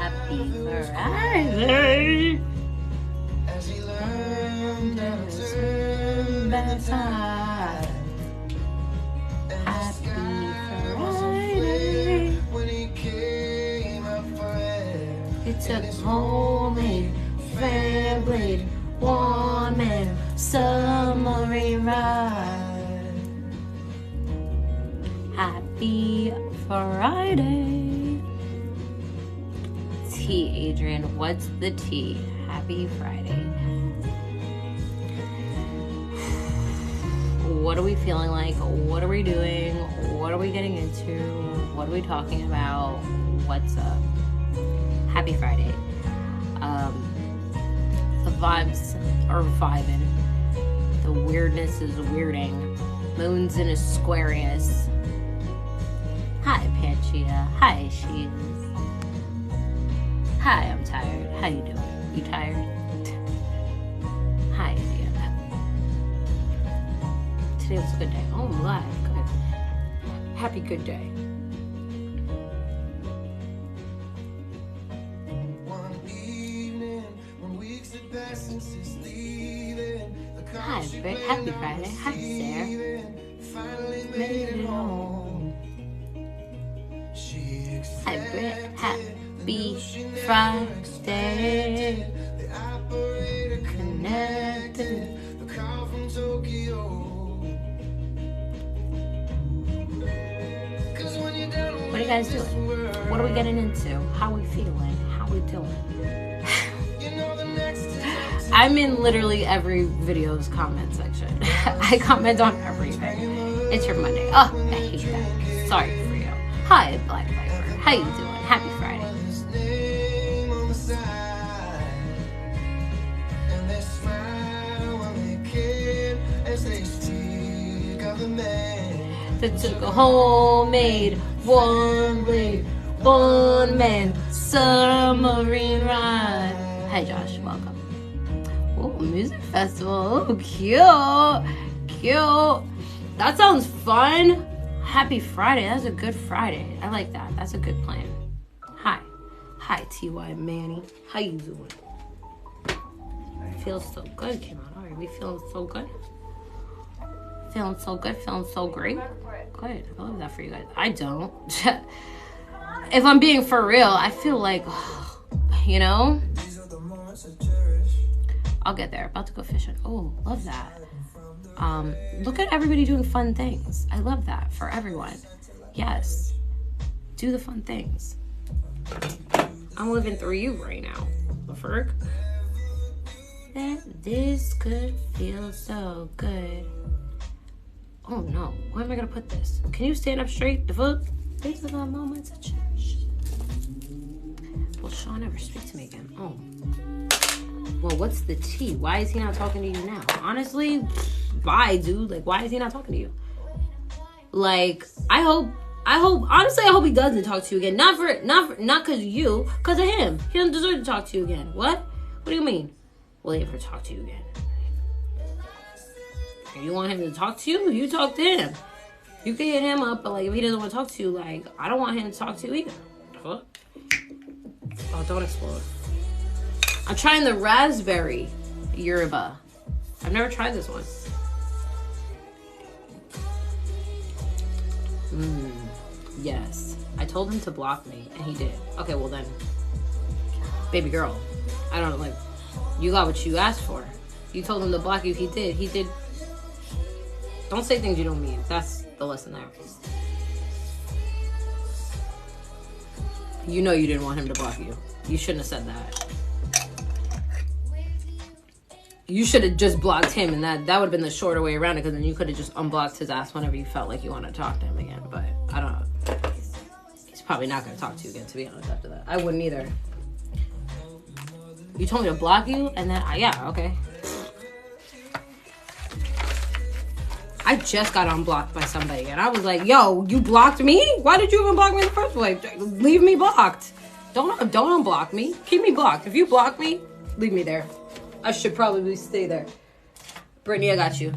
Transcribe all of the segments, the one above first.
Happy Friday. As he learned how to turn back time. Happy Friday. When he came up for air, he took homemade fan blade, warm and submarine ride. Happy Friday. Tea, Adrian. What's the tea? Happy Friday. What are we feeling like? What are we doing? What are we getting into? What are we talking about? What's up? Happy Friday. The vibes are vibing. The weirdness is weirding. Moon's in Aquarius. Hi, Panchia. Hi, She's. Hi, I'm tired. How you doing? You tired? Hi, Indiana. Today was a good day. Oh, I'm glad. Good. Happy good day. Hi, Britt. Happy Friday. Hi, Sarah. Made it home. Hi, Britt. Happy Friday. Connected. What are you guys doing? What are we getting into? How are we feeling? How are we doing? I'm in literally every video's comment section. I comment on everything. It's your Monday. Oh, I hate that. Sorry for you. Hi, Black Viper. How you doing? Happy Friday. That took a homemade, warm blade, one man submarine ride. Hi, Josh. Welcome. Oh, music festival. Oh, cute. Cute. That sounds fun. Happy Friday. That's a good Friday. I like that. That's a good plan. Hi. Hi, T.Y. Manny. How you doing? Feels so good, Kim. All right, we feeling so good? Feeling so good? Feeling so great? Good. I love that for you guys. I don't. If I'm being for real, I feel like, you know? I'll get there. About to go fishing. Oh, love that. Look at everybody doing fun things. I love that for everyone. Yes. Do the fun things. I'm living through you right now. Ferg. That this could feel so good. Oh no. Where am I gonna put this? Can you stand up straight? The foot? These are the moments of change. Will Sean ever speak to me again? Oh. Well, what's the tea? Why is he not talking to you now? Honestly, bye, dude. Like, why is he not talking to you? Like, I hope, honestly, I hope he doesn't talk to you again. Not because of you, because of him. He doesn't deserve to talk to you again. What? What do you mean? Will he ever talk to you again? If you want him to talk to you, you talk to him. You can hit him up, but like, if he doesn't want to talk to you, like, I don't want him to talk to you either. Huh? Oh, don't explode. I'm trying the raspberry yerba. I've never tried this one. Yes. I told him to block me, and he did. Okay, well then, baby girl, I don't know, like, you got what you asked for. You told him to block you, he did. He did. Don't say things you don't mean. That's the lesson there. You know you didn't want him to block you. You shouldn't have said that. You should have just blocked him, and that would have been the shorter way around it, because then you could have just unblocked his ass whenever you felt like you wanted to talk to him again. But I don't know. He's probably not going to talk to you again, to be honest, after that. I wouldn't either. You told me to block you, and then, yeah, okay. I just got unblocked by somebody, and I was like, yo, you blocked me? Why did you even block me in the first place? Leave me blocked. Don't unblock me. Keep me blocked. If you block me, leave me there. I should probably stay there. Brittany, I got you.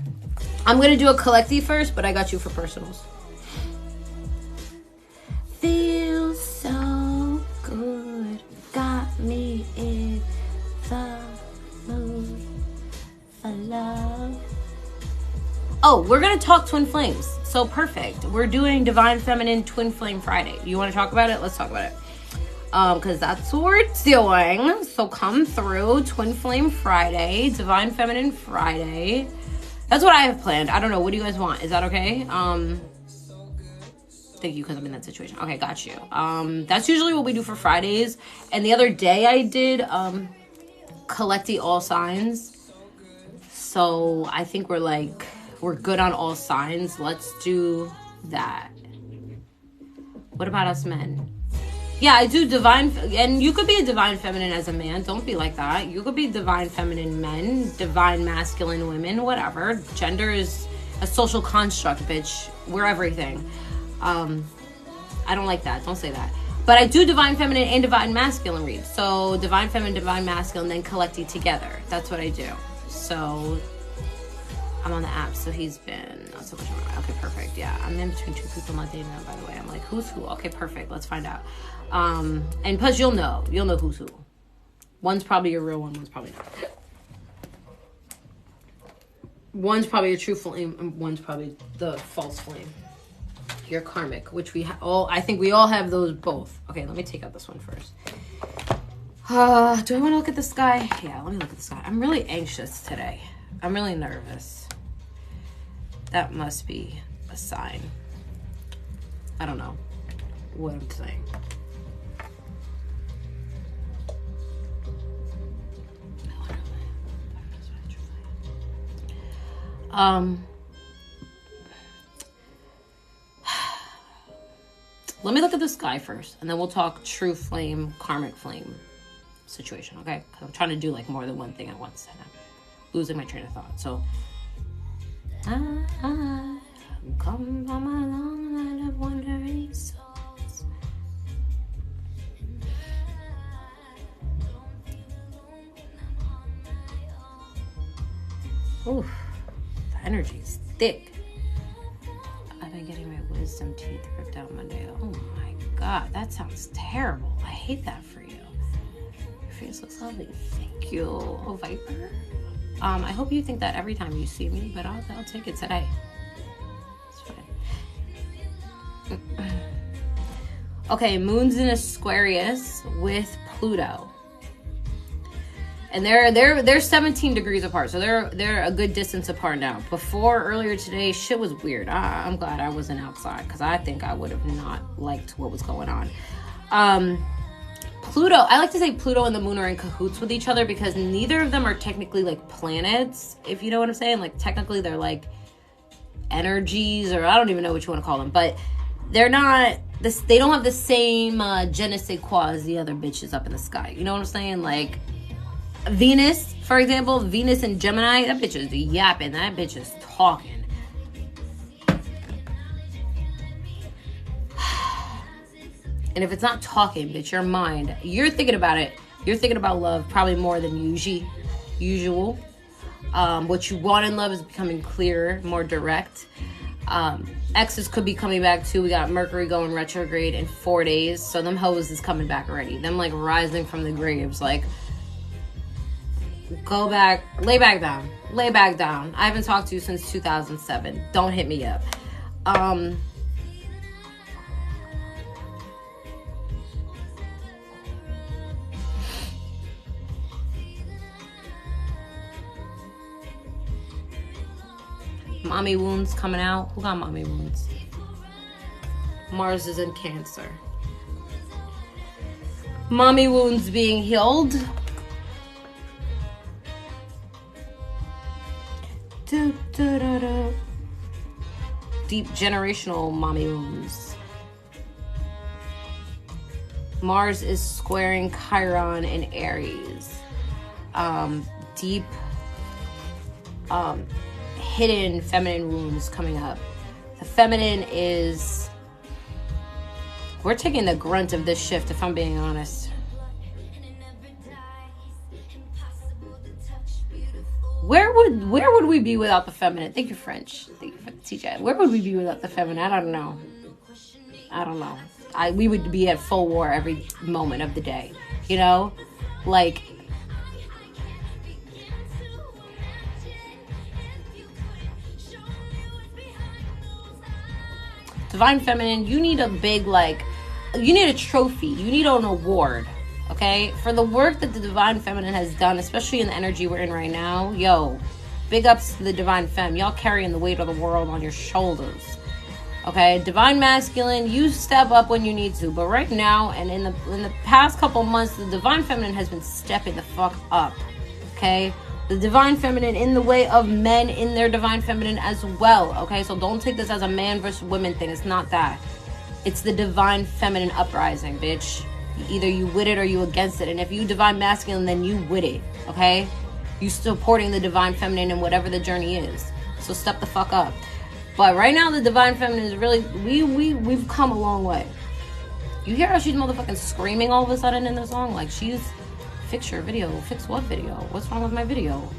I'm going to do a collective first, but I got you for personals. Feels so good. Got Oh, we're going to talk twin flames. So perfect. We're doing Divine Feminine Twin Flame Friday. You want to talk about it? Let's talk about it. Because that's what we're doing. So come through. Twin Flame Friday. Divine Feminine Friday. That's what I have planned. I don't know. What do you guys want? Is that okay? Thank you, because I'm in that situation. Okay, got you. That's usually what we do for Fridays. And the other day I did collecting all signs. So I think we're good on all signs. Let's do that. What about us men? Yeah, I do divine, and you could be a divine feminine as a man. Don't be like that. You could be divine feminine men, divine masculine women, whatever. Gender is a social construct, bitch. We're everything. I don't like that. Don't say that. But I do divine feminine and divine masculine read. So divine feminine, divine masculine, then collecting together. That's what I do. So I'm on the app, so he's been not so much around. Okay, perfect. Yeah, I'm in between two people not dating them, by the way. I'm like, who's who? Okay, perfect. Let's find out. And plus you'll know who's who. One's probably a real one, one's probably not. One's probably a true flame, and one's probably the false flame. You're karmic, which I think we all have those both. Okay, let me take out this one first. Do I want to look at the sky? Yeah, let me look at the sky. I'm really anxious today. I'm really nervous. That must be a sign. I don't know what I'm saying. Let me look at the sky first, and then we'll talk true flame, karmic flame situation, okay? Because I'm trying to do like more than one thing at once, and I'm losing my train of thought. So, I'm come from a long line of wandering souls. Oof, the energy's thick. I've been getting my wisdom teeth ripped out Monday. Oh my god, that sounds terrible. I hate that for you. Your face looks lovely. Thank you, oh Viper. I hope you think that every time you see me, but I'll take it today. It's fine. Okay, Moon's in Aquarius with Pluto. And they're 17 degrees apart, so they're a good distance apart now. Earlier today, shit was weird. I'm glad I wasn't outside, because I think I would have not liked what was going on. Pluto, I like to say Pluto and the Moon are in cahoots with each other, because neither of them are technically like planets, if you know what I'm saying. Like technically they're like energies, or I don't even know what you want to call them, but they're not this. They don't have the same je ne sais quoi as the other bitches up in the sky. You know what I'm saying? Like Venus, for example, Venus and Gemini, that bitch is yapping. That bitch is talking. And if it's not talking, bitch, your mind, you're thinking about it. You're thinking about love probably more than usual. What you want in love is becoming clearer, more direct. Exes could be coming back too. We got Mercury going retrograde in 4 days. So them hoes is coming back already. Them like rising from the graves. Like, go back, lay back down. Lay back down. I haven't talked to you since 2007. Don't hit me up. Mommy wounds coming out. Who got mommy wounds? Mars is in Cancer. Mommy wounds being healed. Deep generational mommy wounds. Mars is squaring Chiron in Aries. Deep hidden feminine wounds coming up. The feminine is, we're taking the grunt of this shift, if I'm being honest. Where would we be without the feminine? Thank you, French. Thank you for the teacher. Where would we be without the feminine? I don't know. We would be at full war every moment of the day. You know? Like, Divine Feminine, you need a big, like, you need a trophy. You need an award, okay? For the work that the Divine Feminine has done, especially in the energy we're in right now. Yo, big ups to the Divine Femme. Y'all carrying the weight of the world on your shoulders. Okay, Divine Masculine, you step up when you need to. But right now, and in the past couple months, the Divine Feminine has been stepping the fuck up. Okay? The Divine Feminine in the way of men in their Divine Feminine as well. Okay? So don't take this as a man versus woman thing. It's not that. It's the Divine Feminine uprising, bitch. Either you with it or you against it. And if you Divine Masculine, then you with it. Okay? You supporting the Divine Feminine in whatever the journey is. So step the fuck up. But right now, the Divine Feminine is really, we've come a long way. You hear how she's motherfucking screaming all of a sudden in the song? Like, she's, fix your video. Fix what video? What's wrong with my video?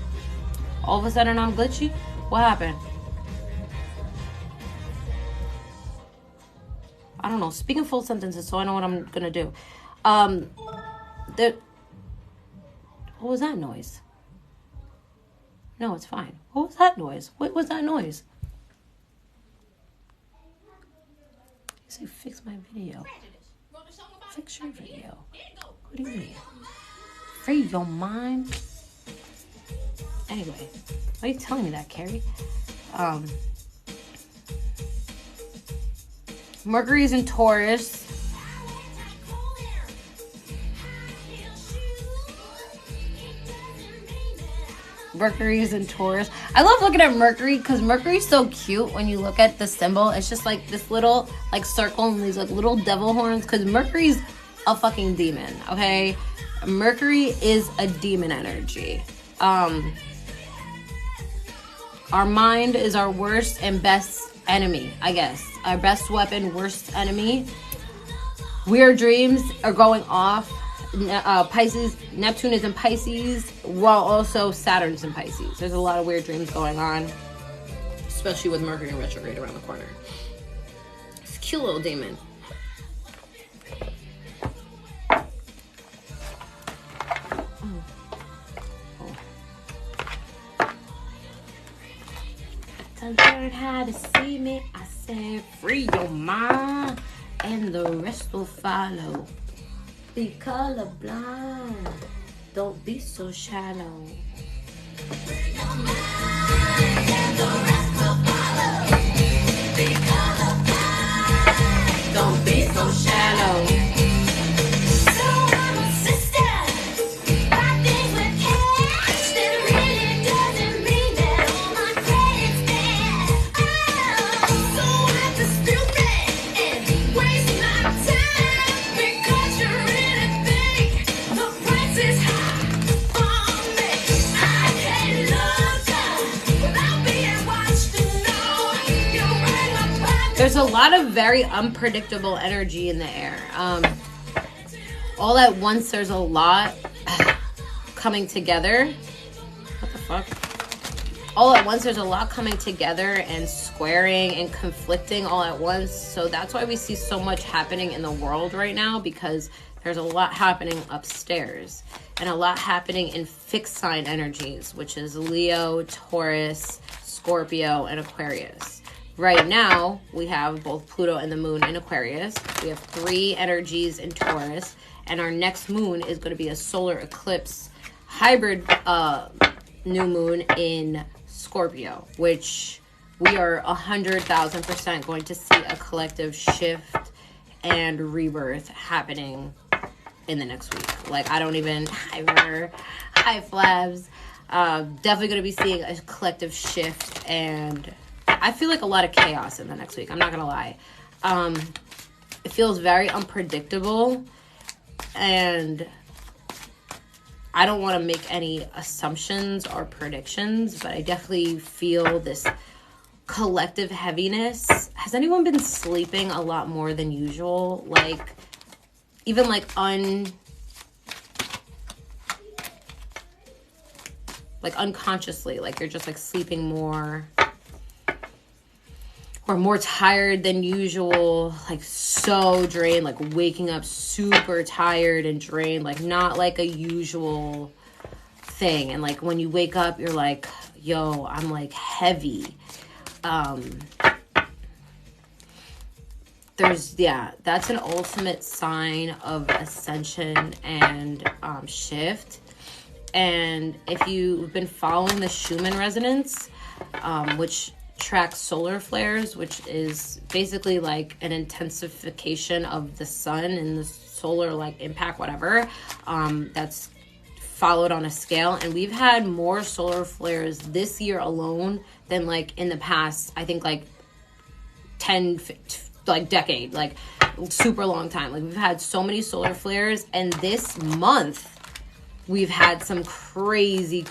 All of a sudden, I'm glitchy? What happened? I don't know. Speaking full sentences so I know what I'm going to do. What was that noise? No, it's fine. What was that noise? What was that noise? You say, fix my video. Fix your video. What do you mean? Free your mind? Anyway, why are you telling me that, Carrie? Mercury's in Taurus. Mercury is in Taurus. I love looking at Mercury because Mercury's so cute when you look at the symbol. It's just like this little like circle and these like little devil horns because Mercury's a fucking demon, okay? Mercury is a demon energy. Our mind is our worst and best enemy, I guess. Our best weapon, worst enemy. Weird dreams are going off. Pisces, Neptune is in Pisces, while also Saturn's in Pisces. There's a lot of weird dreams going on, especially with Mercury in retrograde around the corner. It's a cute little demon. To learn how to see me, I said, free your mind, and the rest will follow. Be colorblind. Don't be so shallow. Free your mind, and the rest will follow. Be colorblind. Don't be so shallow. So I'm a sister. Buy things with cash. That really doesn't mean that all my credit's bad. Oh, so I'm just stupid and waste my time because you're really think the price is high on me. I can't look up without being watched to know you're right up by. There's a lot of very unpredictable energy in the air. All at once, there's a lot coming together. What the fuck? All at once, there's a lot coming together and squaring and conflicting all at once. So that's why we see so much happening in the world right now, because there's a lot happening upstairs and a lot happening in fixed sign energies, which is Leo, Taurus, Scorpio, and Aquarius. Right now, we have both Pluto and the moon in Aquarius. We have 3 energies in Taurus, and our next moon is going to be a solar eclipse hybrid new moon in Scorpio, which we are 100,000% going to see a collective shift and rebirth happening in the next week. Like, I don't even, hi Flabs. Definitely going to be seeing a collective shift, and I feel like a lot of chaos in the next week. I'm not going to lie. It feels very unpredictable, and I don't want to make any assumptions or predictions, but I definitely feel this collective heaviness. Has anyone been sleeping a lot more than usual? Like, even like unconsciously, like you're just like sleeping more or more tired than usual, like so drained, like waking up super tired and drained, like not like a usual thing. And like when you wake up, you're like, yo, I'm like heavy. yeah, that's an ultimate sign of ascension and shift. And if you've been following the Schumann resonance, which tracks solar flares, which is basically like an intensification of the sun and the solar like impact, whatever, that's followed on a scale. And we've had more solar flares this year alone than like in the past, I think like 10 like decade, like super long time. Like we've had so many solar flares, and this month we've had some crazy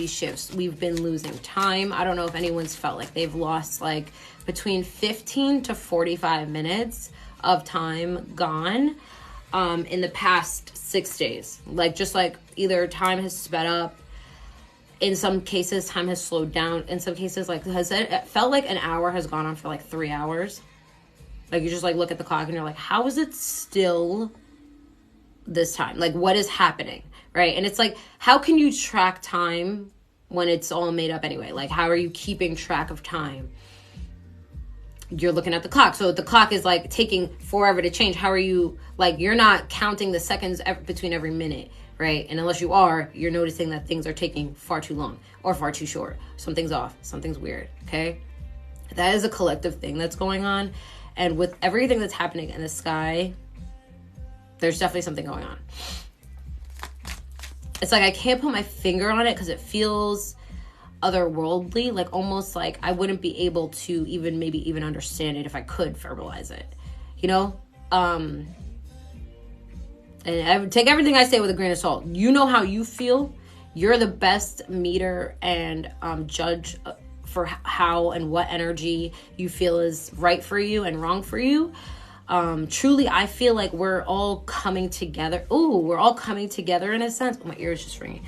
shifts. We've been losing time. I don't know if anyone's felt like they've lost like between 15 to 45 minutes of time gone in the past 6 days. Like just like either time has sped up. In some cases, time has slowed down. In some cases, like it felt like an hour has gone on for like 3 hours. Like you just like look at the clock and you're like, how is it still this time? Like what is happening? Right? And it's like, how can you track time when it's all made up anyway? Like, how are you keeping track of time? You're looking at the clock. So the clock is like taking forever to change. How are you, like, you're not counting the seconds between every minute, right? And unless you are, you're noticing that things are taking far too long or far too short. Something's off. Something's weird, okay? That is a collective thing that's going on. And with everything that's happening in the sky, there's definitely something going on. It's like I can't put my finger on it because it feels otherworldly, like almost like I wouldn't be able to even understand it if I could verbalize it, you know? And I would take everything I say with a grain of salt. You know how you feel. You're the best meter and judge for how and what energy you feel is right for you and wrong for you. Truly, I feel like we're all coming together. Ooh, we're all coming together in a sense. Oh, my ear is just ringing.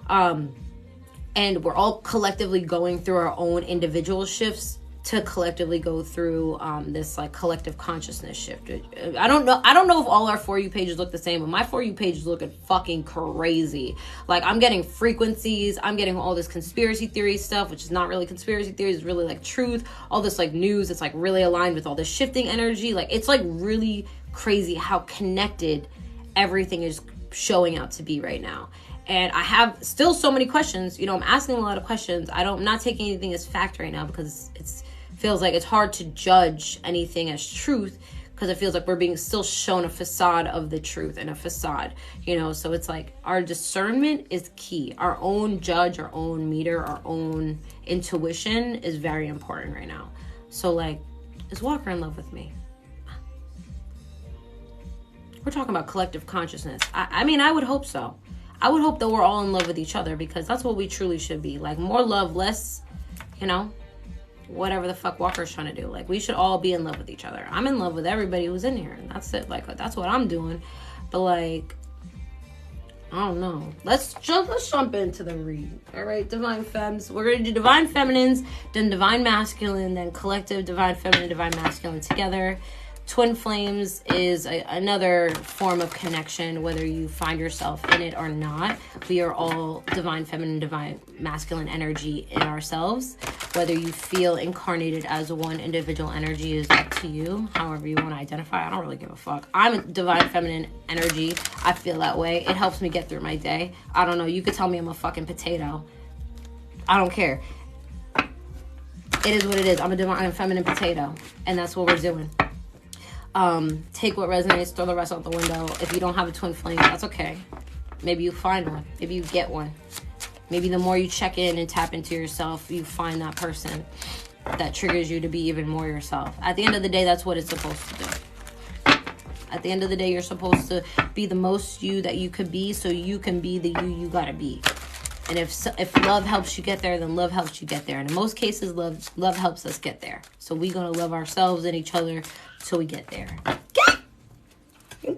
And we're all collectively going through our own individual shifts to collectively go through this like collective consciousness shift. I don't know if all our For You pages look the same, but my For You pages look fucking crazy. Like I'm getting frequencies, I'm getting all this conspiracy theory stuff, which is not really conspiracy theories, it's really like truth, all this like news, it's like really aligned with all this shifting energy. Like it's like really crazy how connected everything is showing out to be right now. And I have still so many questions. You know, I'm asking a lot of questions. I'm not taking anything as fact right now because it feels like it's hard to judge anything as truth because it feels like we're being still shown a facade of the truth and a facade, you know? So it's like our discernment is key. Our own judge, our own meter, our own intuition is very important right now. So like, is Walker in love with me? We're talking about collective consciousness. I mean, I would hope so. I would hope that we're all in love with each other because that's what we truly should be. Like more love, less, you know, whatever the fuck Walker's trying to do. Like we should all be in love with each other. I'm in love with everybody who's in here. And that's it. Like that's what I'm doing. But like, I don't know. Let's jump into the read. All right, Divine Femmes. We're going to do Divine Feminines, then Divine Masculine, then Collective Divine Feminine, Divine Masculine together. Twin flames is another form of connection, whether you find yourself in it or not. We are all divine feminine, divine masculine energy in ourselves. Whether you feel incarnated as one individual energy is up to you. However you want to identify, I don't really give a fuck. I'm a divine feminine energy. I feel that way. It helps me get through my day. I don't know. You could tell me I'm a fucking potato. I don't care. It is what it is. I'm a divine feminine potato. And that's what we're doing. Take what resonates, throw the rest out the window. If you don't have a twin flame, that's okay. Maybe you find one. Maybe you get one. Maybe the more you check in and tap into yourself, you find that person that triggers you to be even more yourself. At the end of the day, that's what it's supposed to do. At the end of the day, you're supposed to be the most you that you could be so you can be the you gotta be. And if love helps you get there, then love helps you get there. And in most cases, love helps us get there. So we're going to love ourselves and each other till we get there. You're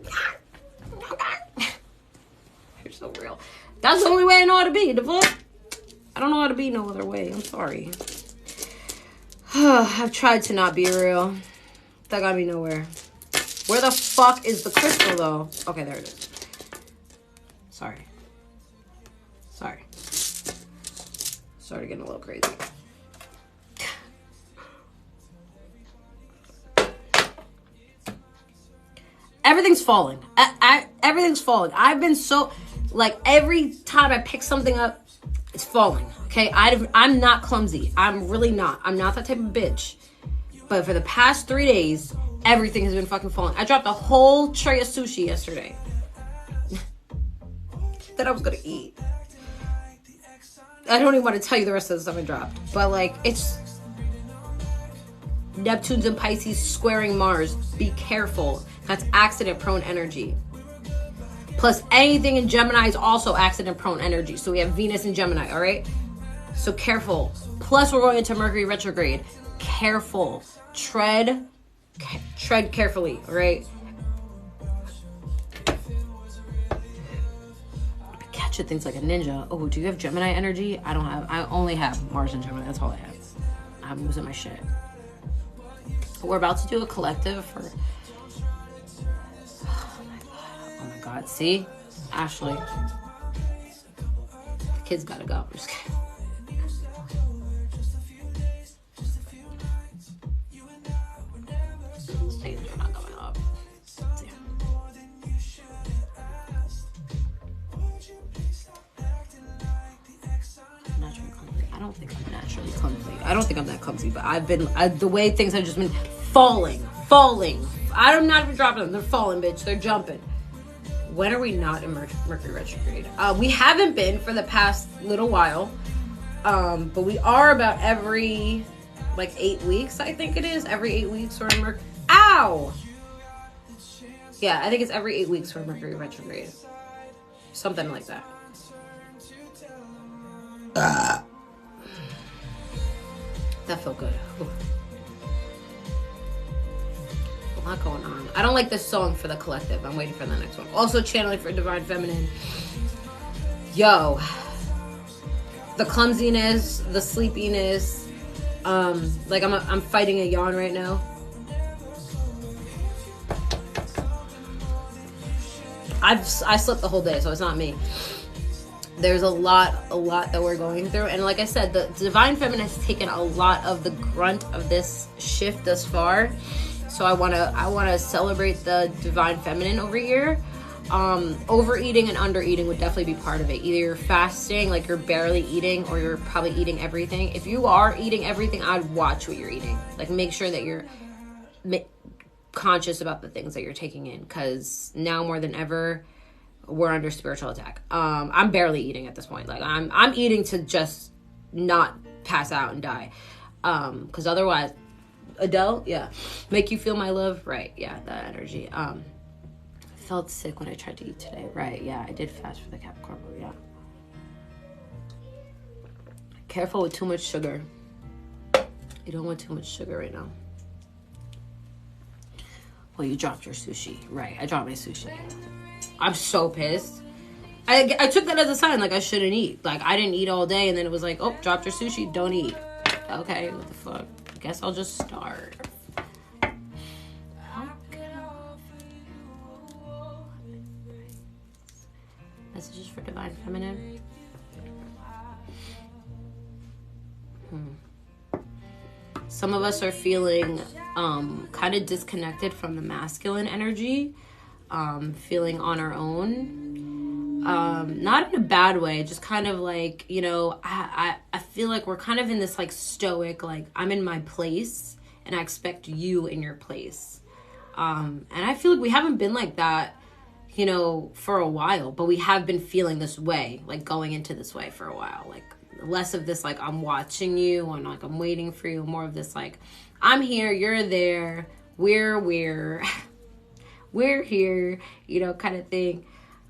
so real. That's the only way I know how to be. The fuck? I don't know how to be no other way. I'm sorry. I've tried to not be real. That got me nowhere. Where the fuck is the crystal, though? Okay, there it is. Sorry. Started getting a little crazy. everything's falling. Everything's falling. I've been so, like, every time I pick something up, it's falling. Okay, I'm not clumsy. I'm really not. I'm not that type of bitch. But for the past 3 days, everything has been fucking falling. I dropped a whole tray of sushi yesterday that I was gonna eat. I don't even want to tell you the rest of the stuff I dropped. But, like, it's Neptune's and Pisces squaring Mars. Be careful. That's accident-prone energy. Plus, anything in Gemini is also accident-prone energy. So we have Venus in Gemini, all right? So careful. Plus, we're going into Mercury retrograde. Careful. Tread carefully, all right? Catch at things like a ninja. Oh, do you have Gemini energy? I don't have. I only have Mars and Gemini. That's all I have. I'm losing my shit. We're about to do a collective for... Oh my god. See? Ashley. The kids gotta go. I'm just kidding. Things are not going up. I don't think I'm naturally clumsy. I don't think I'm that clumsy, but the way things have just been falling. I'm not even dropping them. They're falling, bitch. They're jumping. When are we not in Mercury retrograde? We haven't been for the past little while, but we are about every, like, 8 weeks, I think it is. Every 8 weeks we're in Mercury. Ow! Yeah, I think it's every 8 weeks we're in Mercury retrograde. Something like that. That felt good. Ooh. A lot going on. I don't like this song for the collective. I'm waiting for the next one. Also channeling for Divine Feminine. Yo. The clumsiness, the sleepiness. Like I'm fighting a yawn right now. I slept the whole day, so it's not me. There's a lot that we're going through, and like I said, the Divine Feminine has taken a lot of the grunt of this shift thus far. So I wanna celebrate the Divine Feminine over here. Overeating and undereating would definitely be part of it. Either you're fasting, like you're barely eating, or you're probably eating everything. If you are eating everything, I'd watch what you're eating. Like, make sure that you're conscious about the things that you're taking in, because now more than ever, we're under spiritual attack. I'm barely eating at this point. Like, I'm eating to just not pass out and die. Because otherwise, Adele, yeah. Make you feel my love, right? Yeah, that energy. I felt sick when I tried to eat today, right? Yeah, I did fast for the Capricorn, yeah. Careful with too much sugar. You don't want too much sugar right now. Well, you dropped your sushi, right? I dropped my sushi. I'm so pissed. I took that as a sign, like, I shouldn't eat. Like, I didn't eat all day, and then it was like, oh, dropped your sushi, don't eat. Okay, what the fuck? I guess I'll just starve. Messages for Divine Feminine. Some of us are feeling kind of disconnected from the masculine energy. Feeling on our own, not in a bad way, just kind of like, you know, I feel like we're kind of in this, like, stoic, like, I'm in my place and I expect you in your place, and I feel like we haven't been like that, you know, for a while, but we have been feeling this way, like, going into this way for a while, like, less of this, like, I'm watching you, and, like, I'm waiting for you, more of this, like, I'm here, you're there, we're here, you know, kind of thing.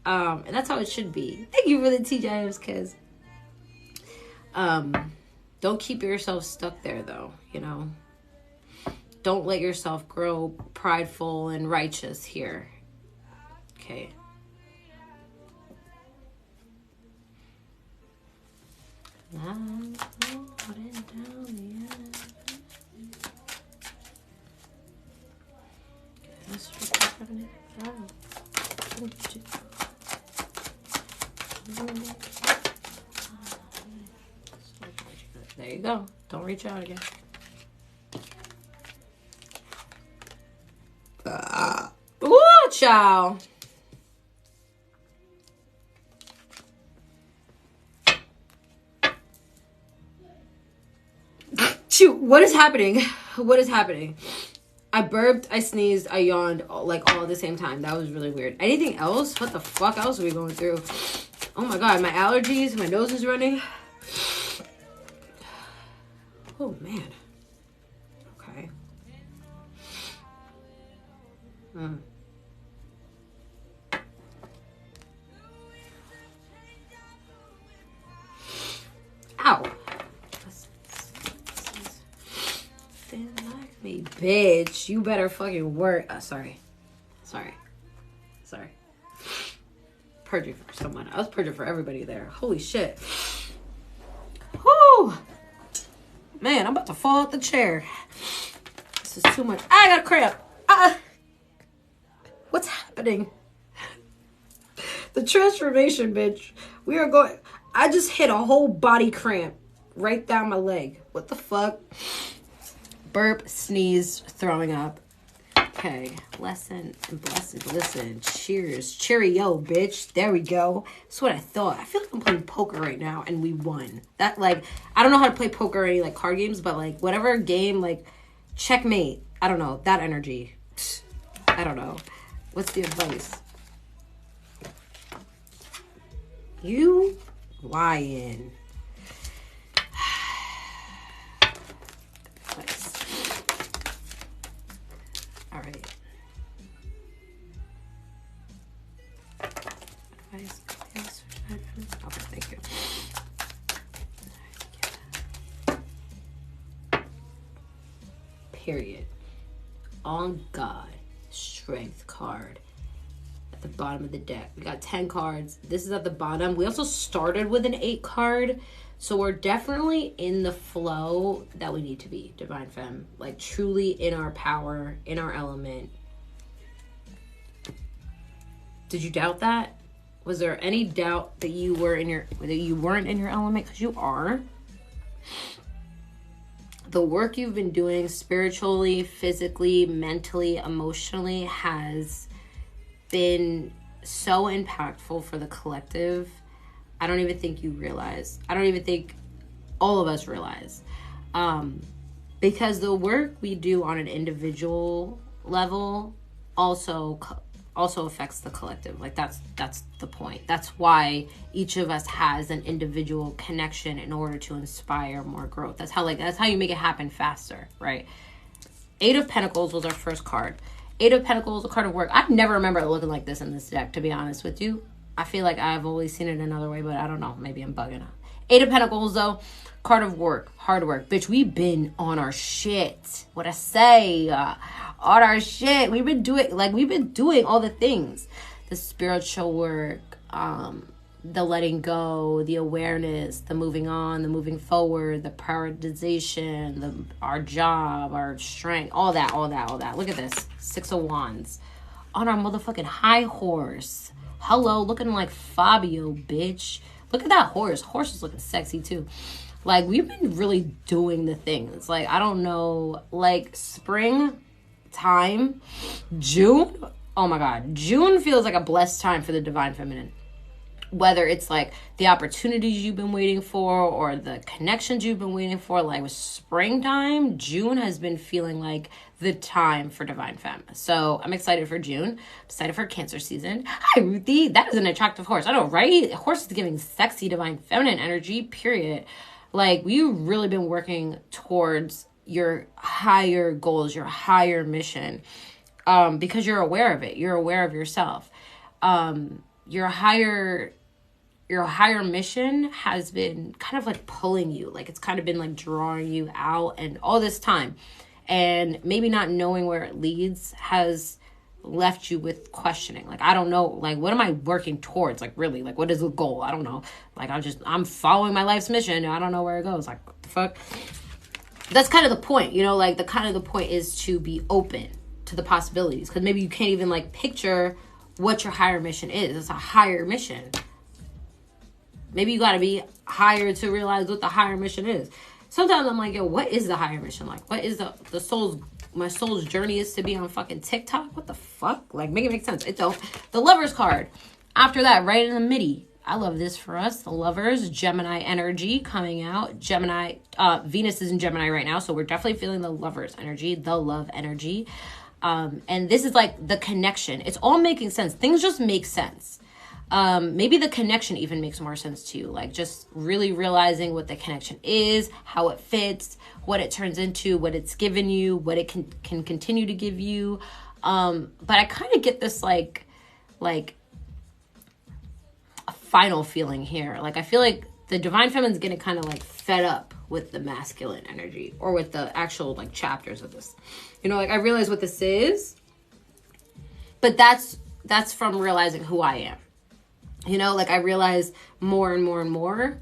And that's how it should be. Thank you for the TGIFs, kids. Don't keep yourself stuck there, though, you know. Don't let yourself grow prideful and righteous here. Okay. There you go. Don't reach out again. Ooh, y'all. Shoot, what is happening? What is happening? I burped, I sneezed, I yawned, like all at the same time. That was really weird. Anything else? What the fuck else are we going through? Oh my god, my allergies, my nose is running. Oh man. Okay. Ow. Didn't like me, bitch. You better fucking work. Sorry. Purging for someone. I was purging for everybody there. Holy shit. Whoo. Man, I'm about to fall out the chair. This is too much. I got a cramp. What's happening? The transformation, bitch. We are going. I just hit a whole body cramp right down my leg. What the fuck? Burp, sneeze, throwing up. Okay, lesson and blessed. Listen, cheers, cheerio, bitch. There we go. That's what I thought. I feel like I'm playing poker right now, and we won. That, like, I don't know how to play poker or any, like, card games, but, like, whatever game, like, checkmate. I don't know. That energy. I don't know. What's the advice? You lying. All right. Okay, thank you. Period. On God. Strength card. At the bottom of the deck. We got 10 cards. This is at the bottom. We also started with an 8 card. So we're definitely in the flow that we need to be, Divine Femme. Like, truly in our power, in our element. Did you doubt that? Was there any doubt that you weren't in your element? Because you are. The work you've been doing spiritually, physically, mentally, emotionally has been so impactful for the collective. I don't even think you realize. I don't even think all of us realize. Because the work we do on an individual level also affects the collective. Like, that's the point. That's why each of us has an individual connection in order to inspire more growth. That's how you make it happen faster, right? 8 of Pentacles was our first card. 8 of Pentacles, a card of work. I never remember it looking like this in this deck, to be honest with you. I feel like I've always seen it another way, but I don't know. Maybe I'm bugging out. 8 of Pentacles, though. Card of work. Hard work. Bitch, we've been on our shit. What I say? On our shit. We've been doing all the things. The spiritual work. The letting go. The awareness. The moving on. The moving forward. The prioritization. Our job. Our strength. All that. Look at this. 6 of Wands. On our motherfucking high horse. Hello, looking like Fabio, bitch. Look at that horse. Horse is looking sexy, too. Like, we've been really doing the things. Like, I don't know. Like, spring time. June. Oh, my God. June feels like a blessed time for the Divine Feminine. Whether it's, like, the opportunities you've been waiting for or the connections you've been waiting for. Like, with springtime, June has been feeling like the time for Divine Femme. So I'm excited for June. I'm excited for Cancer season. Hi, Ruthie. That is an attractive horse. I know, right? Horse is giving sexy Divine Feminine energy, period. Like, we've really been working towards your higher goals, your higher mission, because you're aware of it. You're aware of yourself. Your higher mission has been kind of like pulling you. Like, it's kind of been like drawing you out, and all this time. And maybe not knowing where it leads has left you with questioning. Like, I don't know, like, what am I working towards? Like, really, like, what is the goal? I don't know. Like, I'm following my life's mission, and I don't know where it goes. Like, what the fuck? That's kind of the point, you know, like, the point is to be open to the possibilities. Because maybe you can't even, like, picture what your higher mission is. It's a higher mission. Maybe you got to be higher to realize what the higher mission is. Sometimes I'm like, yo, what is the higher mission? Like, what is the soul's my soul's journey is to be on fucking TikTok. What the fuck? Like, make it make sense. It don't. The Lovers card. After that, right in the midi. I love this for us. The Lovers, Gemini energy coming out. Gemini, Venus is in Gemini right now, so we're definitely feeling the Lovers energy, the love energy. And this is like the connection. It's all making sense. Things just make sense. Maybe the connection even makes more sense to you. Like, just really realizing what the connection is, how it fits, what it turns into, what it's given you, what it can continue to give you. But I kind of get this like a final feeling here. Like, I feel like the Divine Feminine's getting kind of like fed up with the masculine energy, or with the actual like chapters of this. You know, like, I realize what this is, but that's from realizing who I am. You know, like, I realize more and more and more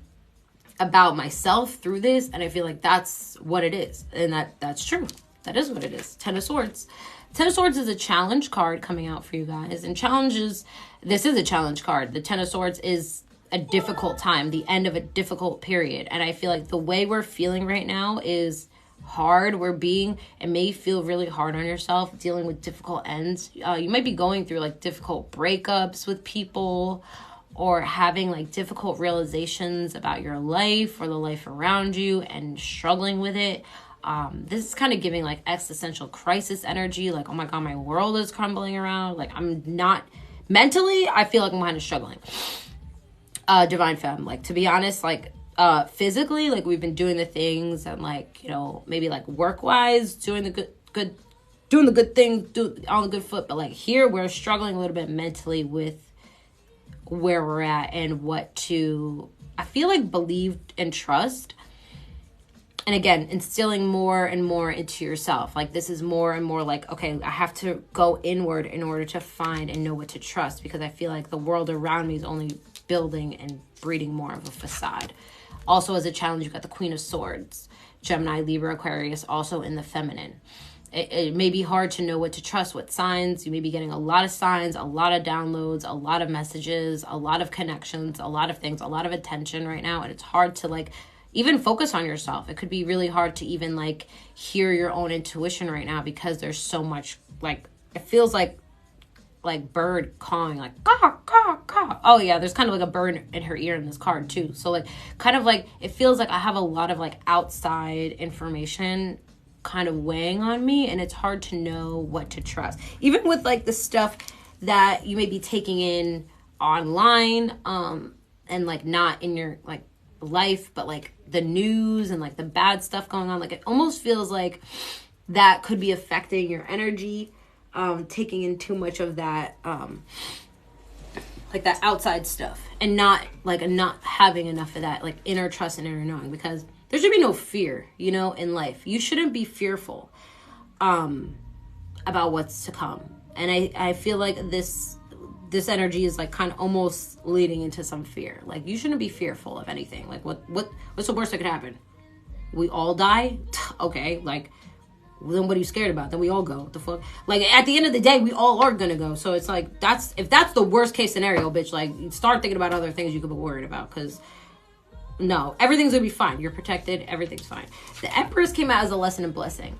about myself through this, and I feel like that's what it is. And that's true. That is what it is. Ten of Swords. Ten of Swords is a challenge card coming out for you guys. And this is a challenge card. The Ten of Swords is a difficult time, the end of a difficult period. And I feel like the way we're feeling right now is hard. It may feel really hard on yourself, dealing with difficult ends. You might be going through like difficult breakups with people, or having like difficult realizations about your life or the life around you and struggling with it. This is kind of giving like existential crisis energy. Like, oh my God, my world is crumbling around. Like, I'm not mentally, I feel like I'm kind of struggling. Divine Femme, like, to be honest, like, physically, like, we've been doing the things, and like, you know, maybe like work wise, doing the good thing, on the good foot. But like, here we're struggling a little bit mentally with where we're at and what to, I feel like, believe and trust. And again, instilling more and more into yourself. Like, this is more and more like, okay, I have to go inward in order to find and know what to trust, because I feel like the world around me is only building and breeding more of a facade. Also, as a challenge, you've got the Queen of Swords, Gemini, Libra, Aquarius, also in the feminine. It may be hard to know what to trust, what signs. You may be getting a lot of signs, a lot of downloads, a lot of messages, a lot of connections, a lot of things, a lot of attention right now. And it's hard to like even focus on yourself. It could be really hard to even like hear your own intuition right now, because there's so much, like, it feels like bird cawing, like caw, caw, caw. Oh yeah, there's kind of like a bird in her ear in this card too. So like, kind of like, it feels like I have a lot of like outside information kind of weighing on me, and it's hard to know what to trust. Even with like the stuff that you may be taking in online, and like not in your like life, but like the news and like the bad stuff going on, like it almost feels like that could be affecting your energy, taking in too much of that, like that outside stuff, and not having enough of that like inner trust and inner knowing, because there should be no fear, you know, in life. You shouldn't be fearful about what's to come. And I feel like this energy is like kind of almost leading into some fear. Like, you shouldn't be fearful of anything. Like, what's the worst that could happen? We all die? Okay, like, then what are you scared about? Then we all go. What the fuck? Like, at the end of the day, we all are gonna go. So it's like, if that's the worst case scenario, bitch, like, start thinking about other things you could be worried about, because no, everything's gonna be fine. You're protected. Everything's fine. The Empress came out as a lesson in blessing.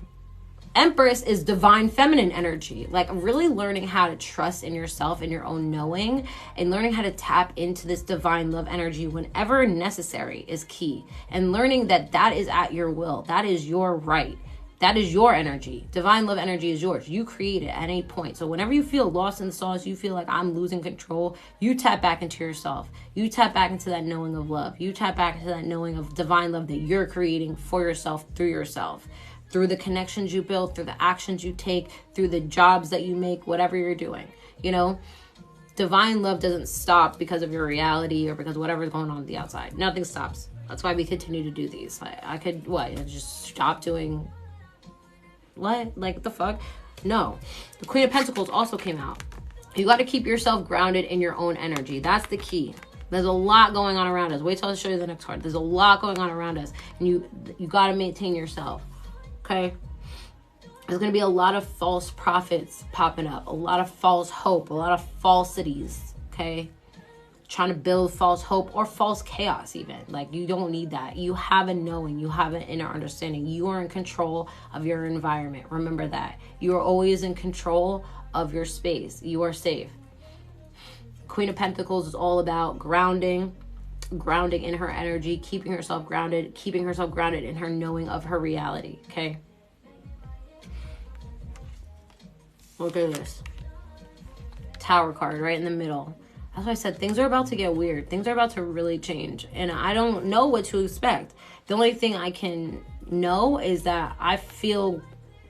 Empress is divine feminine energy, like really learning how to trust in yourself and your own knowing, and learning how to tap into this divine love energy whenever necessary is key. And learning that is at your will. That is your right. That is your energy. Divine love energy is yours. You create it at any point. So whenever you feel lost in the sauce, you feel like I'm losing control, you tap back into yourself. You tap back into that knowing of love. You tap back into that knowing of divine love that you're creating for yourself, through the connections you build, through the actions you take, through the jobs that you make, whatever you're doing. You know, divine love doesn't stop because of your reality or because whatever's going on the outside. Nothing stops. That's why we continue to do these. I could, just stop doing what? Like, what the fuck? No. The Queen of Pentacles also came out. You got to keep yourself grounded in your own energy. That's the key. There's a lot going on around us. Wait till I show you the next card. There's a lot going on around us, and you got to maintain yourself. Okay? There's going to be a lot of false prophets popping up, a lot of false hope, a lot of falsities. Okay? trying to build false hope or false chaos even. Like, you don't need that. You have a knowing. You have an inner understanding. You are in control of your environment. Remember that. You are always in control of your space. You are safe. Queen of Pentacles is all about grounding in her energy, keeping herself grounded in her knowing of her reality, okay? Look at this. Tower card right in the middle. That's why I said things are about to get weird. Things are about to really change. And I don't know what to expect. The only thing I can know is that I feel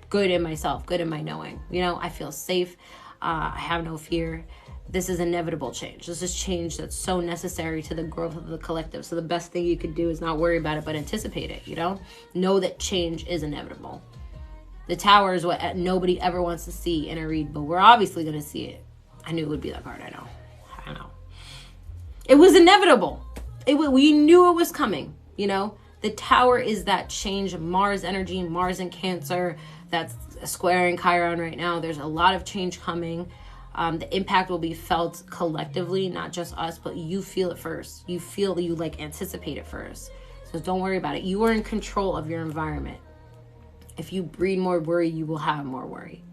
good in myself, good in my knowing. You know, I feel safe. I have no fear. This is inevitable change. This is change that's so necessary to the growth of the collective. So the best thing you could do is not worry about it, but anticipate it, you know? Know that change is inevitable. The Tower is what nobody ever wants to see in a read, but we're obviously going to see it. I knew it would be that card, I know. It was inevitable. We knew it was coming, you know? The Tower is that change. Mars energy, Mars in Cancer, that's squaring Chiron right now. There's a lot of change coming. The impact will be felt collectively, not just us, but you feel it first. You like anticipate it first. So don't worry about it. You are in control of your environment. If you breed more worry, you will have more worry.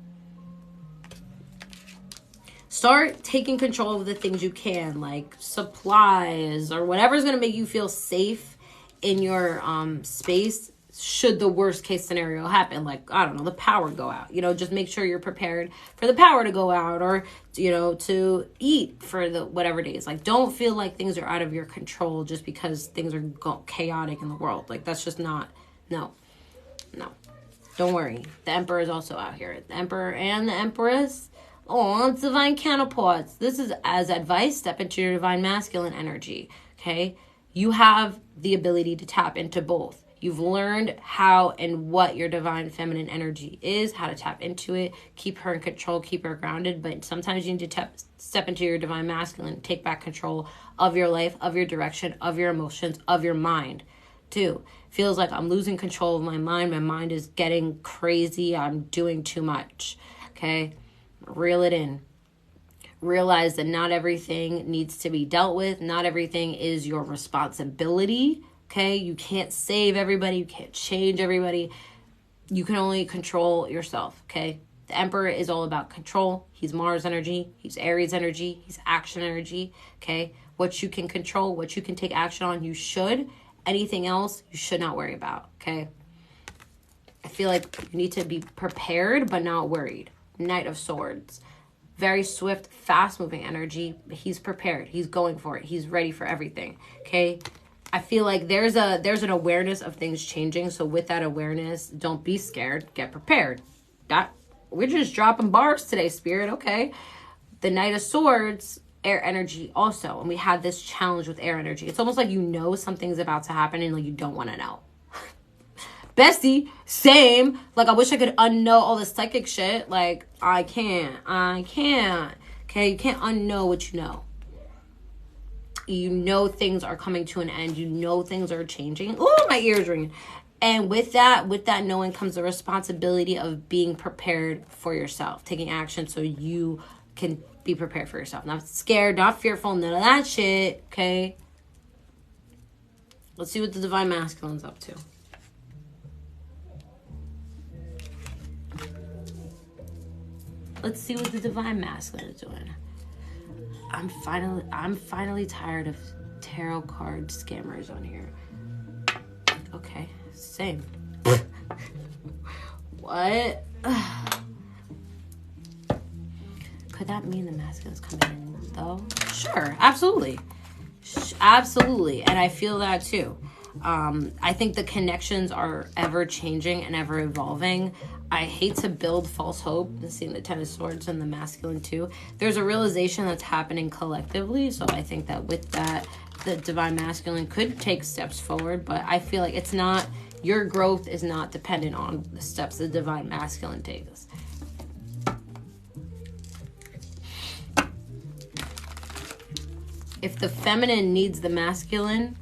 Start taking control of the things you can, like supplies or whatever's going to make you feel safe in your space should the worst case scenario happen. Like, I don't know, the power go out. You know, just make sure you're prepared for the power to go out, or, you know, to eat for the whatever days. Like, don't feel like things are out of your control just because things are chaotic in the world. Like, that's just not, no. Don't worry. The Emperor is also out here. The Emperor and the Empress. Oh, it's divine counterparts. This is as advice. Step into your divine masculine energy. Okay? You have the ability to tap into both. You've learned how and what your divine feminine energy is, how to tap into it, keep her in control, keep her grounded. But sometimes you need to step into your divine masculine, take back control of your life, of your direction, of your emotions, of your mind too. Feels like I'm losing control of my mind. My mind is getting crazy. I'm doing too much. Okay? Reel it in. Realize that not everything needs to be dealt with. Not everything is your responsibility. Okay? You can't save everybody. You can't change everybody. You can only control yourself. Okay? The Emperor is all about control. He's Mars energy. He's Aries energy. He's action energy. Okay? What you can control, what you can take action on, you should. Anything else, you should not worry about. Okay? I feel like you need to be prepared, but not worried. Knight of Swords. Very swift, fast-moving energy. He's prepared. He's going for it. He's ready for everything. Okay? I feel like there's an awareness of things changing. So with that awareness, don't be scared. Get prepared. We're just dropping bars today, Spirit. Okay? The Knight of Swords, air energy also. And we had this challenge with air energy. It's almost like you know something's about to happen and like you don't want to know. Bestie, same. Like, I wish I could unknow all the psychic shit. Like, I can't. Okay, you can't unknow what you know. You know things are coming to an end. You know things are changing. Oh, my ears ringing. And with that knowing comes the responsibility of being prepared for yourself. Taking action so you can be prepared for yourself. Not scared, not fearful, none of that shit. Okay? Let's see what the Divine Masculine's up to. Let's see what the Divine Masculine is doing. I'm finally tired of tarot card scammers on here. Okay, same. What? Could that mean the masculine's coming in though? Sure, absolutely. Absolutely. And I feel that too. I think the connections are ever changing and ever evolving. I hate to build false hope, seeing the Ten of Swords and the masculine too. There's a realization that's happening collectively. So I think that with that, the Divine Masculine could take steps forward. But I feel like it's not, your growth is not dependent on the steps the Divine Masculine takes. If the feminine needs the masculine,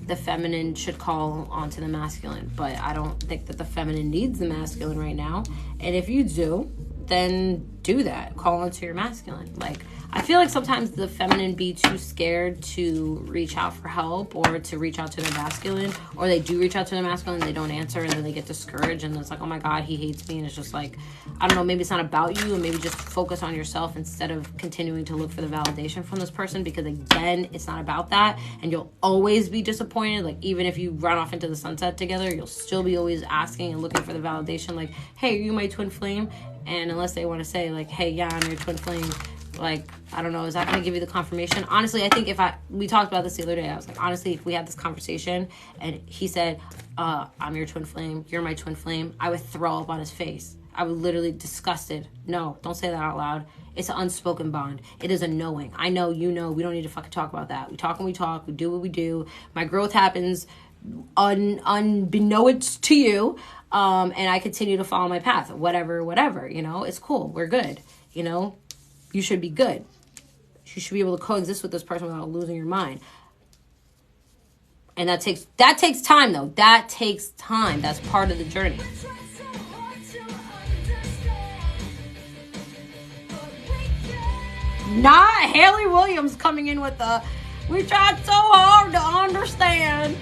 the feminine should call onto the masculine. But I don't think that the feminine needs the masculine right now. And if you do, then do that. Call onto your masculine. Like, I feel like sometimes the feminine be too scared to reach out for help or to reach out to their masculine, or they do reach out to their masculine and they don't answer, and then they get discouraged and it's like, oh my God, he hates me. And it's just like, I don't know, maybe it's not about you, and maybe just focus on yourself instead of continuing to look for the validation from this person, because again, it's not about that, and you'll always be disappointed. Like, even if you run off into the sunset together, you'll still be always asking and looking for the validation, like, hey, are you my twin flame? And unless they want to say like, hey, yeah, I'm your twin flame, like, I don't know, is that going to give you the confirmation? Honestly, I think we talked about this the other day. I was like, honestly, if we had this conversation and he said, I'm your twin flame, you're my twin flame, I would throw up on his face. I would literally disgusted. No, don't say that out loud. It's an unspoken bond. It is a knowing. I know, you know, we don't need to fucking talk about that. We talk and we talk. We do what we do. My growth happens unbeknownst to you. And I continue to follow my path. Whatever, you know, it's cool. We're good. You know, you should be good. You should be able to coexist with this person without losing your mind. And that takes time, though. That takes time. That's part of the journey. Not Haley Williams coming in with the, we tried so hard to understand.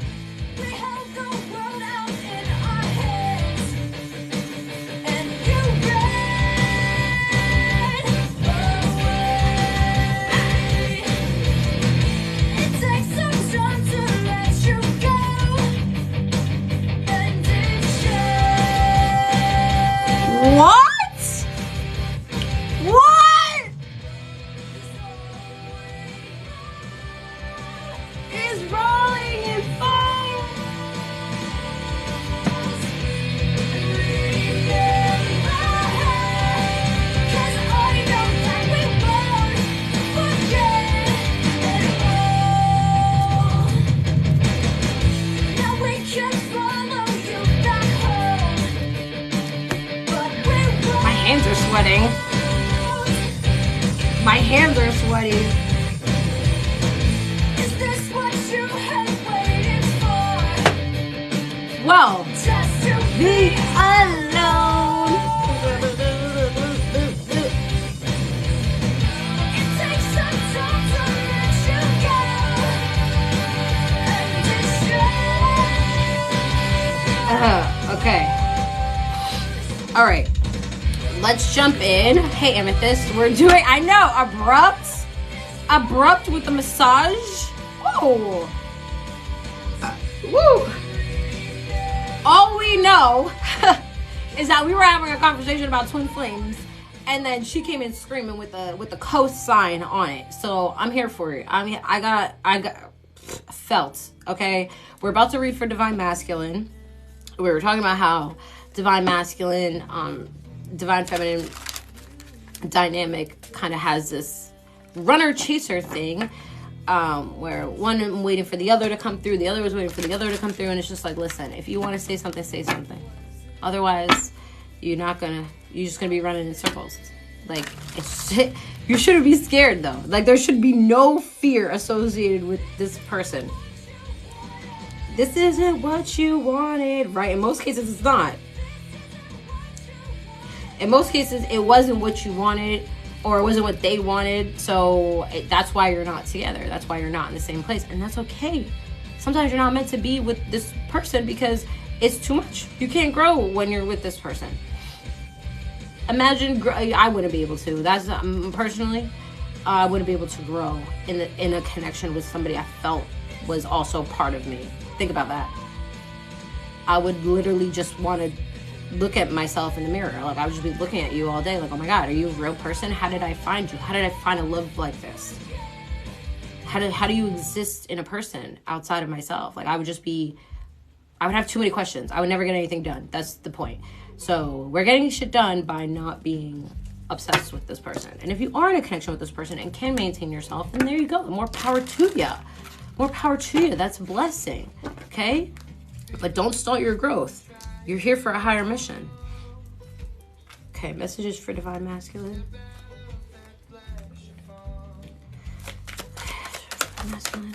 We held the world out in our hands, and you ran away. It takes some time to let you go, and it shows. What? What? Is rolling in fire. Cause I know that we won't forget it all. Now we can follow you back home, but we won't. My hands are sweating. My hands are sweaty. Well, just to be alone. It takes some time to let you go and destroy. Okay. All right. Let's jump in. Hey, Amethyst, we're doing, I know, abrupt with the massage. Oh. Woo. All we know is that we were having a conversation about twin flames, and then she came in screaming with the co-sign on it. So I'm here for it. I got felt. Okay, we're about to read for divine masculine. We were talking about how divine masculine, divine feminine dynamic kind of has this runner chaser thing. Where one waiting for the other to come through, the other was waiting for the other to come through, and it's just like, listen, if you want to say something, say something. Otherwise, you're just gonna be running in circles. Like, you shouldn't be scared, though. Like, there should be no fear associated with this person. This isn't what you wanted, right? In most cases, it's not. In most cases, it wasn't what you wanted, or it wasn't what they wanted, so that's why you're not together. That's why you're not in the same place, and that's okay. Sometimes you're not meant to be with this person because it's too much. You can't grow when you're with this person. Imagine, I wouldn't be able to. That's personally, I wouldn't be able to grow in a connection with somebody I felt was also part of me. Think about that. I would literally just want to look at myself in the mirror. Like, I would just be looking at you all day like, oh my God, are you a real person? How did I find you? How did I find a love like this? How do you exist in a person outside of myself? Like, I would have too many questions. I would never get anything done. That's the point. So we're getting shit done by not being obsessed with this person. And if you are in a connection with this person and can maintain yourself, then there you go. More power to you. More power to you. That's a blessing. Okay? But don't stall your growth. You're here for a higher mission. Okay, messages for divine masculine. Masculine.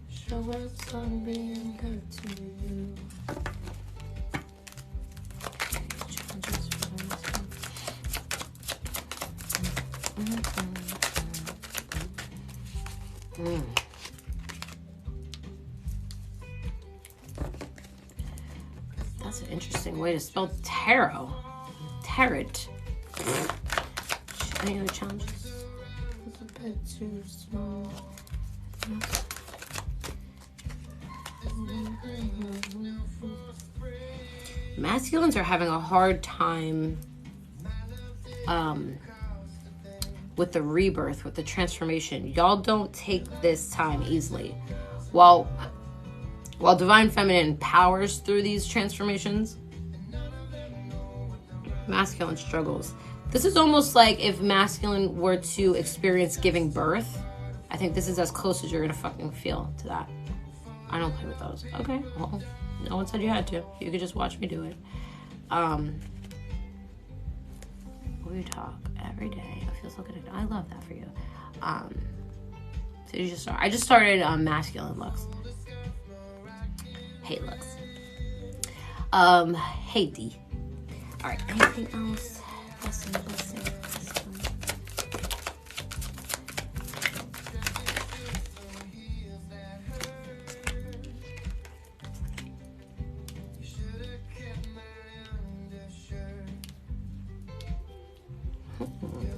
Show us on being good to you. That's an interesting way to spell tarot. Tarot. Any other challenges? It's a bit too small. Masculines are having a hard time with the rebirth, with the transformation. Y'all don't take this time easily. While Divine Feminine powers through these transformations, Masculine struggles. This is almost like if Masculine were to experience giving birth. I think this is as close as you're gonna fucking feel to that. I don't play with those. Okay, well, no one said you had to. You could just watch me do it. We talk every day. I feel so good. I love that for you. So you just start. I just started Masculine Lux. Hey Lux. Hey D. All right. Anything else? Blessing.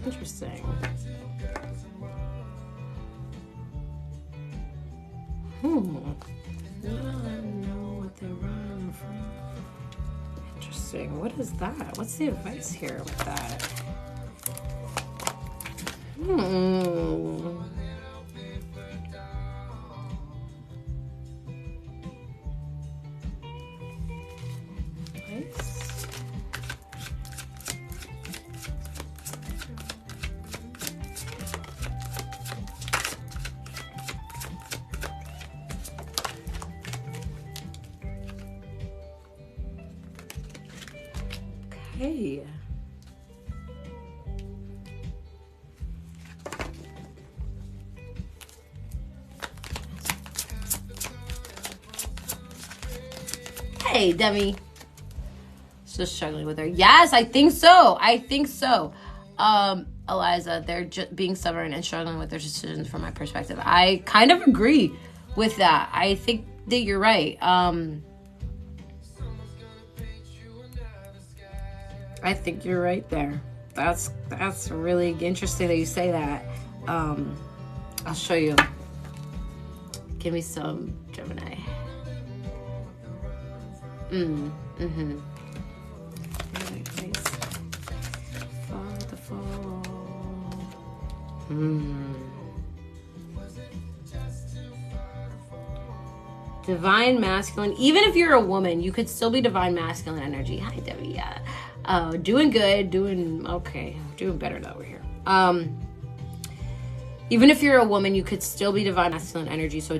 Interesting. I don't know what they're running from. Interesting. What is that? What's the advice here with that? Hey. Hey, Demi. Still struggling with her. Yes, I think so. Eliza, they're just being stubborn and struggling with their decisions from my perspective. I kind of agree with that. I think that you're right. I think you're right there. That's really interesting that you say that. I'll show you. Give me some Gemini. Divine Masculine. Even if you're a woman, you could still be Divine Masculine energy. Hi, Debbie. Yeah. Doing good. Doing better though over here. Even if you're a woman, you could still be Divine Masculine energy. So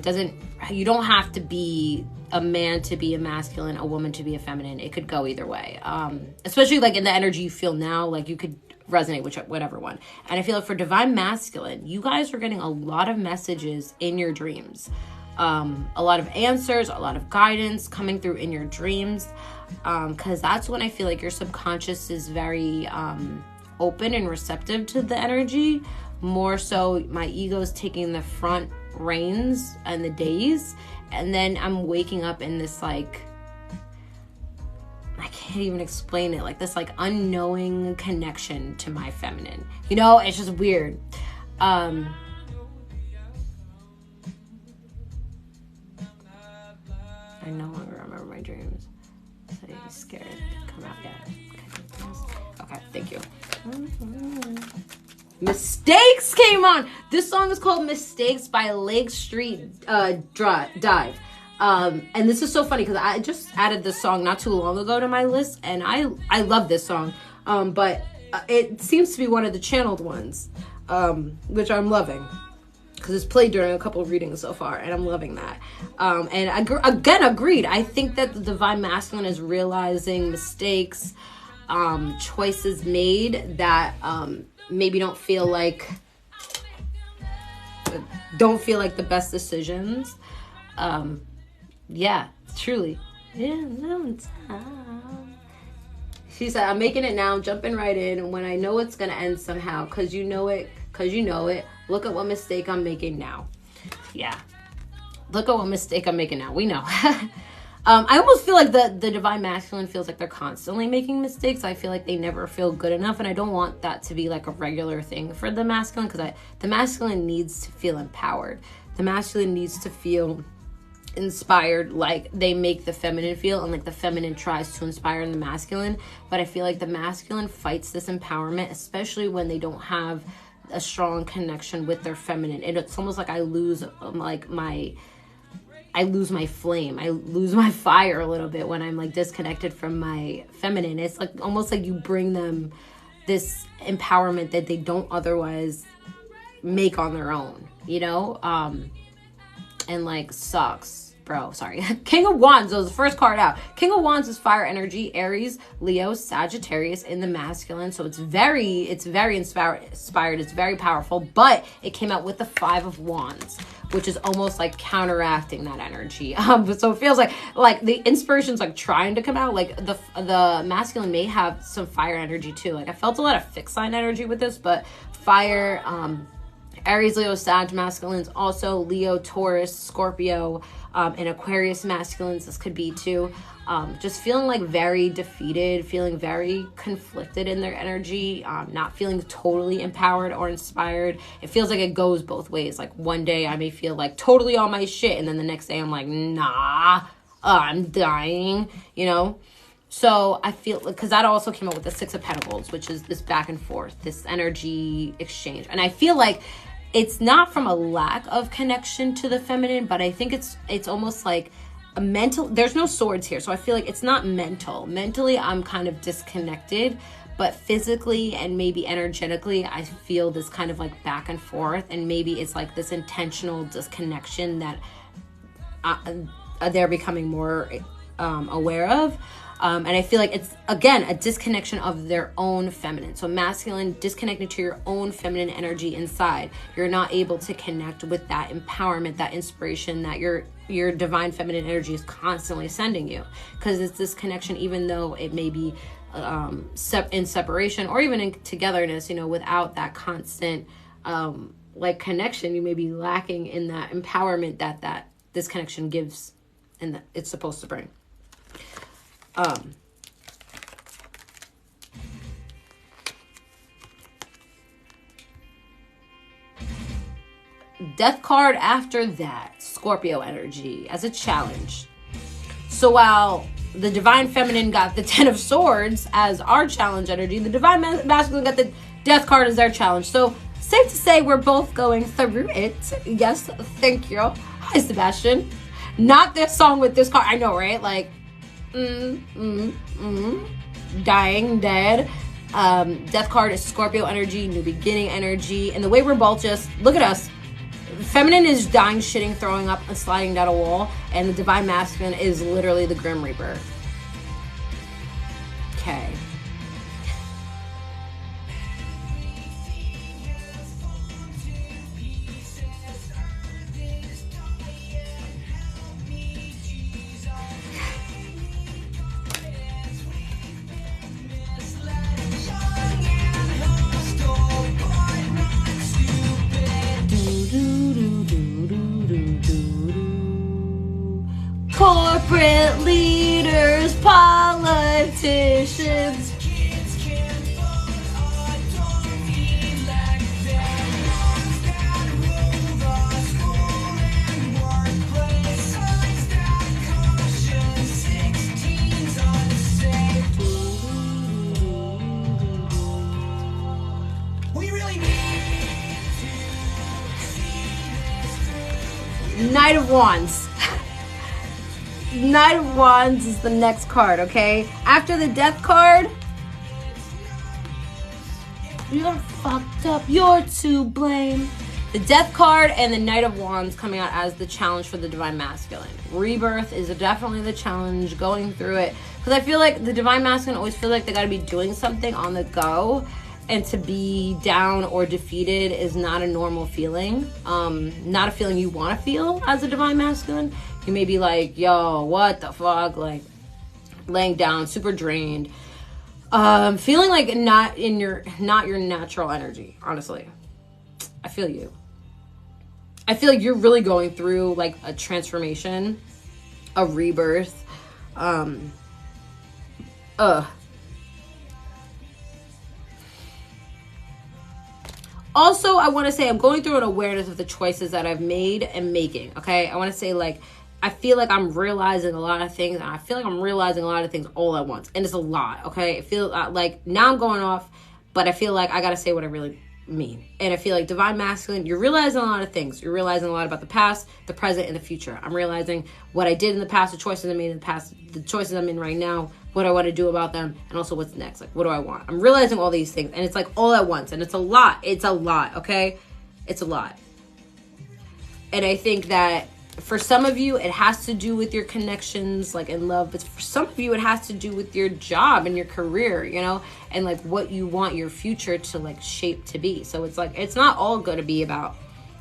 you don't have to be a man to be a masculine, a woman to be a feminine. It could go either way. Especially like in the energy you feel now, like you could resonate with whatever one. And I feel like for Divine Masculine, you guys are getting a lot of messages in your dreams. A lot of answers, a lot of guidance coming through in your dreams. Because that's when I feel like your subconscious is very open and receptive to the energy. More so, my ego's taking the front reins and the days. And then I'm waking up in this, like, I can't even explain it. Like, this, like, unknowing connection to my feminine. You know, it's just weird. I no longer remember my dreams. So you're scared to come out yet. Okay, thank you. Mistakes came on. This song is called Mistakes by Lake Street Dive. And this is so funny because I just added this song not too long ago to my list, and I love this song. But it seems to be one of the channeled ones, which I'm loving. Because it's played during a couple of readings so far, and I'm loving that. And again, agreed. I think that the Divine Masculine is realizing mistakes, choices made that maybe don't feel like the best decisions. Yeah, truly. Yeah, no, it's She said, I'm making it now, jumping right in when I know it's going to end somehow. Because you know it. Look at what mistake I'm making now. Yeah. Look at what mistake I'm making now. We know. I almost feel like the divine masculine feels like they're constantly making mistakes. I feel like they never feel good enough. And I don't want that to be like a regular thing for the masculine. Because the masculine needs to feel empowered. The masculine needs to feel inspired like they make the feminine feel, and like the feminine tries to inspire the masculine. But I feel like the masculine fights this empowerment, especially when they don't have a strong connection with their feminine. And it's almost like I lose my flame, I lose my fire a little bit when I'm like disconnected from my feminine. It's like almost like you bring them this empowerment that they don't otherwise make on their own, you know? And like sucks, bro. Sorry. King of Wands was the first card out. King of Wands is fire energy, Aries, Leo, Sagittarius in the masculine. So it's very inspired. It's very powerful, but it came out with the 5 of Wands, which is almost like counteracting that energy. So it feels like the inspiration's like trying to come out. Like the masculine may have some fire energy too. Like I felt a lot of fixed sign energy with this, but fire, Aries, Leo, Sag masculines, also Leo, Taurus, Scorpio, and Aquarius masculines, this could be too. Just feeling like very defeated, feeling very conflicted in their energy, not feeling totally empowered or inspired. It feels like it goes both ways. Like one day I may feel like totally on my shit, and then the next day I'm like, nah, I'm dying, you know? So I feel, because that also came up with the 6 of Pentacles, which is this back and forth, this energy exchange. And I feel like it's not from a lack of connection to the feminine, but I think it's almost like a mental, there's no swords here. So I feel like it's not mental. Mentally, I'm kind of disconnected, but physically and maybe energetically, I feel this kind of like back and forth. And maybe it's like this intentional disconnection that they're becoming more aware of. And I feel like it's, again, a disconnection of their own feminine. So masculine, disconnected to your own feminine energy inside. You're not able to connect with that empowerment, that inspiration that your divine feminine energy is constantly sending you. Because it's this connection, even though it may be in separation or even in togetherness, you know, without that constant like connection, you may be lacking in that empowerment that this connection gives and that it's supposed to bring. Death card after that, Scorpio energy as a challenge. So while the divine feminine got the 10 of Swords as our challenge energy, the divine masculine got the death card as their challenge. So safe to say we're both going through it. Yes, thank you. Hi, Sebastian. Not this song with this card. I know, right? Like, dying, dead. Death card is Scorpio energy, new beginning energy. And the way we're both just, look at us. Feminine is dying, shitting, throwing up, and sliding down a wall. And the divine masculine is literally the Grim Reaper. Okay. Corporate leaders, politicians. Knight of Wands. Knight of Wands is the next card, okay? After the Death card, you're fucked up. You're to blame. The Death card and the Knight of Wands coming out as the challenge for the Divine Masculine. Rebirth is definitely the challenge, going through it. Because I feel like the Divine Masculine always feel like they got to be doing something on the go. And to be down or defeated is not a normal feeling. Not a feeling you want to feel as a Divine Masculine. You may be like, yo, what the fuck? Like, laying down, super drained. Feeling like not your natural energy, honestly. I feel you. I feel like you're really going through like a transformation, a rebirth. Also, I want to say I'm going through an awareness of the choices that I've made and making, okay? I want to say, like, I feel like I'm realizing a lot of things, and I feel like I'm realizing a lot of things all at once, and it's a lot, okay? I feel like now I'm going off, but I feel like I got to say what I really mean. And I feel like divine masculine, you're realizing a lot of things. You're realizing a lot about the past, the present, and the future. I'm realizing what I did in the past, the choices I made in the past, the choices I'm in right now, what I want to do about them, and also what's next. Like, what do I want? I'm realizing all these things, and it's like all at once, and it's a lot. It's a lot, okay? It's a lot. And I think that for some of you, it has to do with your connections, like in love. But for some of you, it has to do with your job and your career, you know, and like what you want your future to like shape to be. So it's like, it's not all going to be about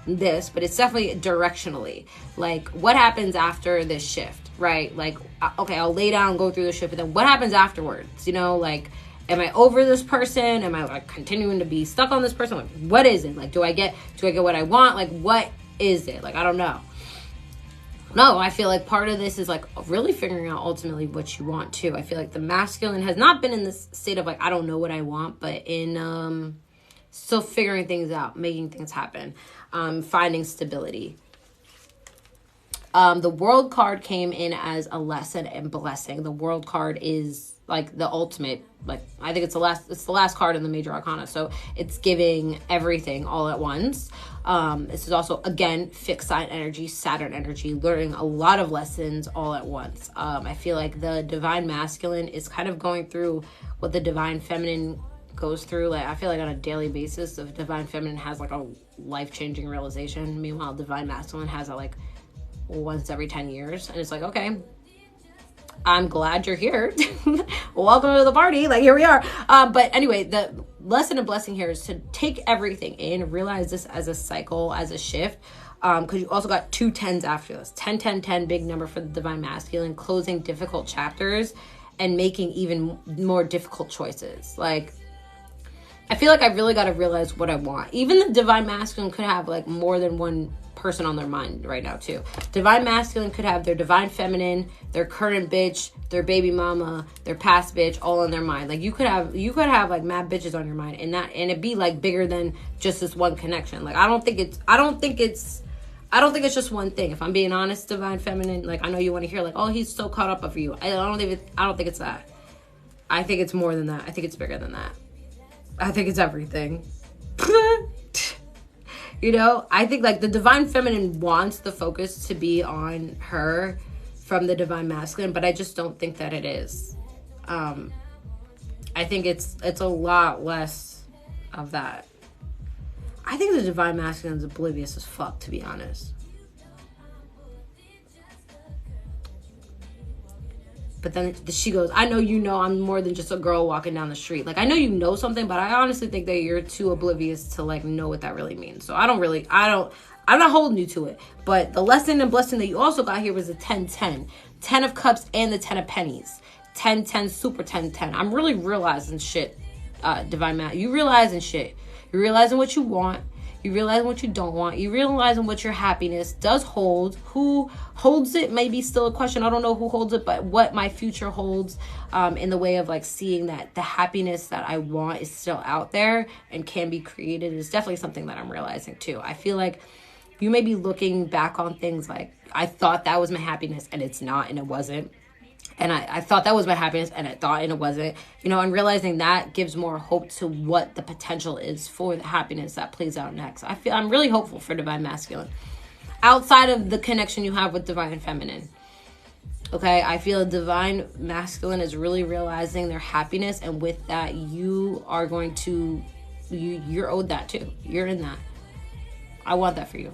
this, but it's definitely directionally. Like, what happens after this shift, right? Like, okay, I'll lay down, go through the shift, but then what happens afterwards? You know, like, am I over this person? Am I like continuing to be stuck on this person? Like, what is it? Like, do I get what I want? Like, what is it? Like, I don't know. No, I feel like part of this is like really figuring out ultimately what you want too. I feel like the masculine has not been in this state of like, I don't know what I want, but in still figuring things out, making things happen, finding stability. The World card came in as a lesson and blessing. The World card is like the ultimate, like, I think it's the last card in the major arcana. So it's giving everything all at once. This is also, again, fixed sign energy, Saturn energy, learning a lot of lessons all at once. I feel like the divine masculine is kind of going through what the divine feminine goes through. Like, I feel like on a daily basis, the divine feminine has like a life-changing realization. Meanwhile, divine masculine has it like once every 10 years. And it's like, okay, I'm glad you're here. Welcome to the party. Like, here we are. But anyway, the lesson and blessing here is to take everything in, realize this as a cycle, as a shift. Because you also got 2 10s after this. 10, 10, 10, big number for the divine masculine, closing difficult chapters and making even more difficult choices. Like, I feel like I really got to realize what I want. Even the divine masculine could have like more than one person on their mind right now too. Divine masculine could have their divine feminine, their current bitch, their baby mama, their past bitch all on their mind. Like, you could have like mad bitches on your mind, and it be like bigger than just this one connection. Like, I don't think it's just one thing. If I'm being honest, divine feminine, like, I know you want to hear like, oh, he's so caught up of you. I don't think it's that. I think it's more than that. I think it's bigger than that. I think it's everything. You know, I think like the divine feminine wants the focus to be on her from the divine masculine, but I just don't think that it is. I think it's a lot less of that. I think the divine masculine is oblivious as fuck, to be honest. But then she goes, I know you know I'm more than just a girl walking down the street. Like, I know you know something, but I honestly think that you're too oblivious to like know what that really means. So I'm not holding you to it. But the lesson and blessing that you also got here was the 10-10. 10 of cups and the 10 of pennies. 10-10, super 10-10. I'm really realizing shit, divine math. You realizing shit. You're realizing what you want. You realize what you don't want. You realize what your happiness does hold. Who holds it may be still a question. I don't know who holds it, but what my future holds in the way of like seeing that the happiness that I want is still out there and can be created is definitely something that I'm realizing too. I feel like you may be looking back on things like, I thought that was my happiness and it's not, and it wasn't. And I thought that was my happiness and I thought and it wasn't, you know, and realizing that gives more hope to what the potential is for the happiness that plays out next. I'm really hopeful for divine masculine outside of the connection you have with divine feminine. Okay. I feel divine masculine is really realizing their happiness. And with that, you are going to, you're owed that too. You're in that. I want that for you.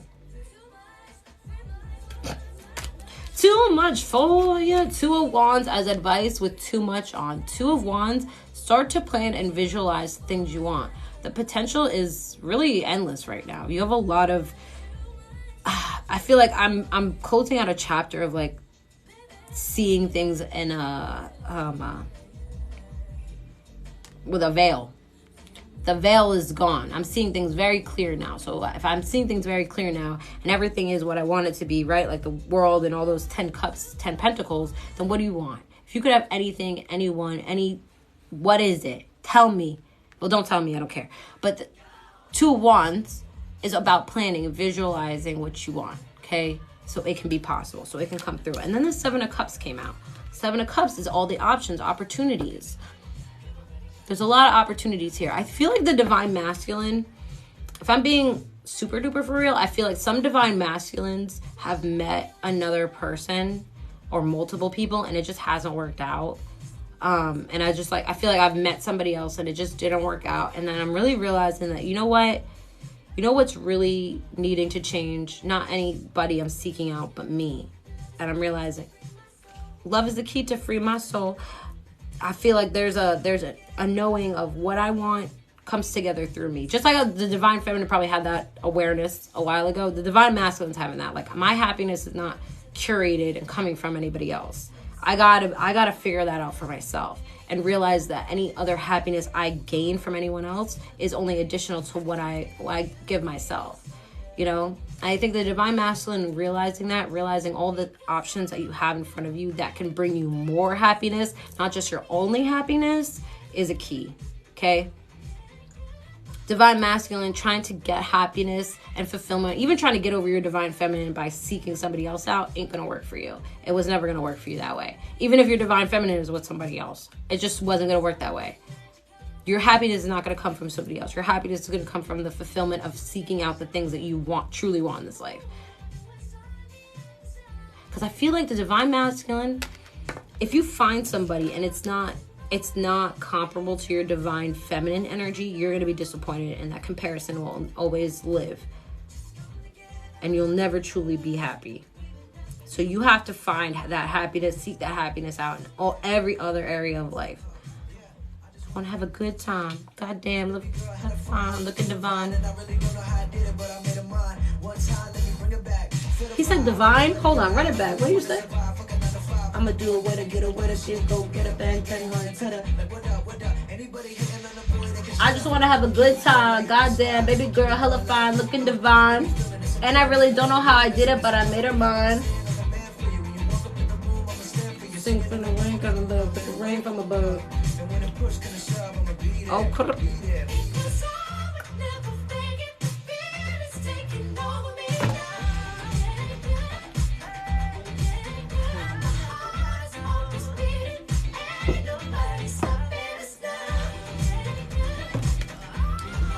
Too much for you. 2 of Wands as advice with too much on. 2 of Wands, start to plan and visualize things you want. The potential is really endless right now. You have a lot of, I feel like I'm closing out a chapter of like seeing things in a, with a veil. The veil is gone. I'm seeing things very clear now. So if I'm seeing things very clear now and everything is what I want it to be, right? Like the world and all those 10 cups, 10 pentacles, then what do you want? If you could have anything, anyone, what is it? Tell me. Well, don't tell me, I don't care. But the 2 of Wands is about planning and visualizing what you want, okay? So it can be possible, so it can come through. And then the 7 of Cups came out. 7 of Cups is all the options, opportunities. There's a lot of opportunities here. I feel like the Divine Masculine, if I'm being super duper for real, I feel like some Divine Masculines have met another person or multiple people and it just hasn't worked out. And I feel like I've met somebody else and it just didn't work out. And then I'm really realizing that, you know what? You know what's really needing to change? Not anybody I'm seeking out, but me. And I'm realizing love is the key to free my soul. I feel like there's a knowing of what I want comes together through me. Just like the Divine Feminine probably had that awareness a while ago. The Divine Masculine's having that. Like, my happiness is not curated and coming from anybody else. I gotta figure that out for myself and realize that any other happiness I gain from anyone else is only additional to what I give myself. You know, I think the Divine Masculine, realizing all the options that you have in front of you that can bring you more happiness, not just your only happiness, is a key, okay? Divine Masculine, trying to get happiness and fulfillment, even trying to get over your Divine Feminine by seeking somebody else out, ain't gonna work for you. It was never gonna work for you that way. Even if your Divine Feminine is with somebody else, it just wasn't gonna work that way. Your happiness is not going to come from somebody else. Your happiness is going to come from the fulfillment of seeking out the things that you truly want in this life. Because I feel like the Divine Masculine, if you find somebody and it's not comparable to your Divine Feminine energy, you're going to be disappointed, and that comparison will always live. And you'll never truly be happy. So you have to find that happiness, seek that happiness out in every other area of life. Want to have a good time. Goddamn, look, have fun, looking divine. He said divine? Hold on, run it back. What do you say? I'ma do it with a get a go get a bang, bang, I just want to have a good time. Goddamn, baby girl, hella fine, looking divine. And I really don't know how I did it, but I made her mine. Sing from the rain, got a love, but the rain from above. Oh,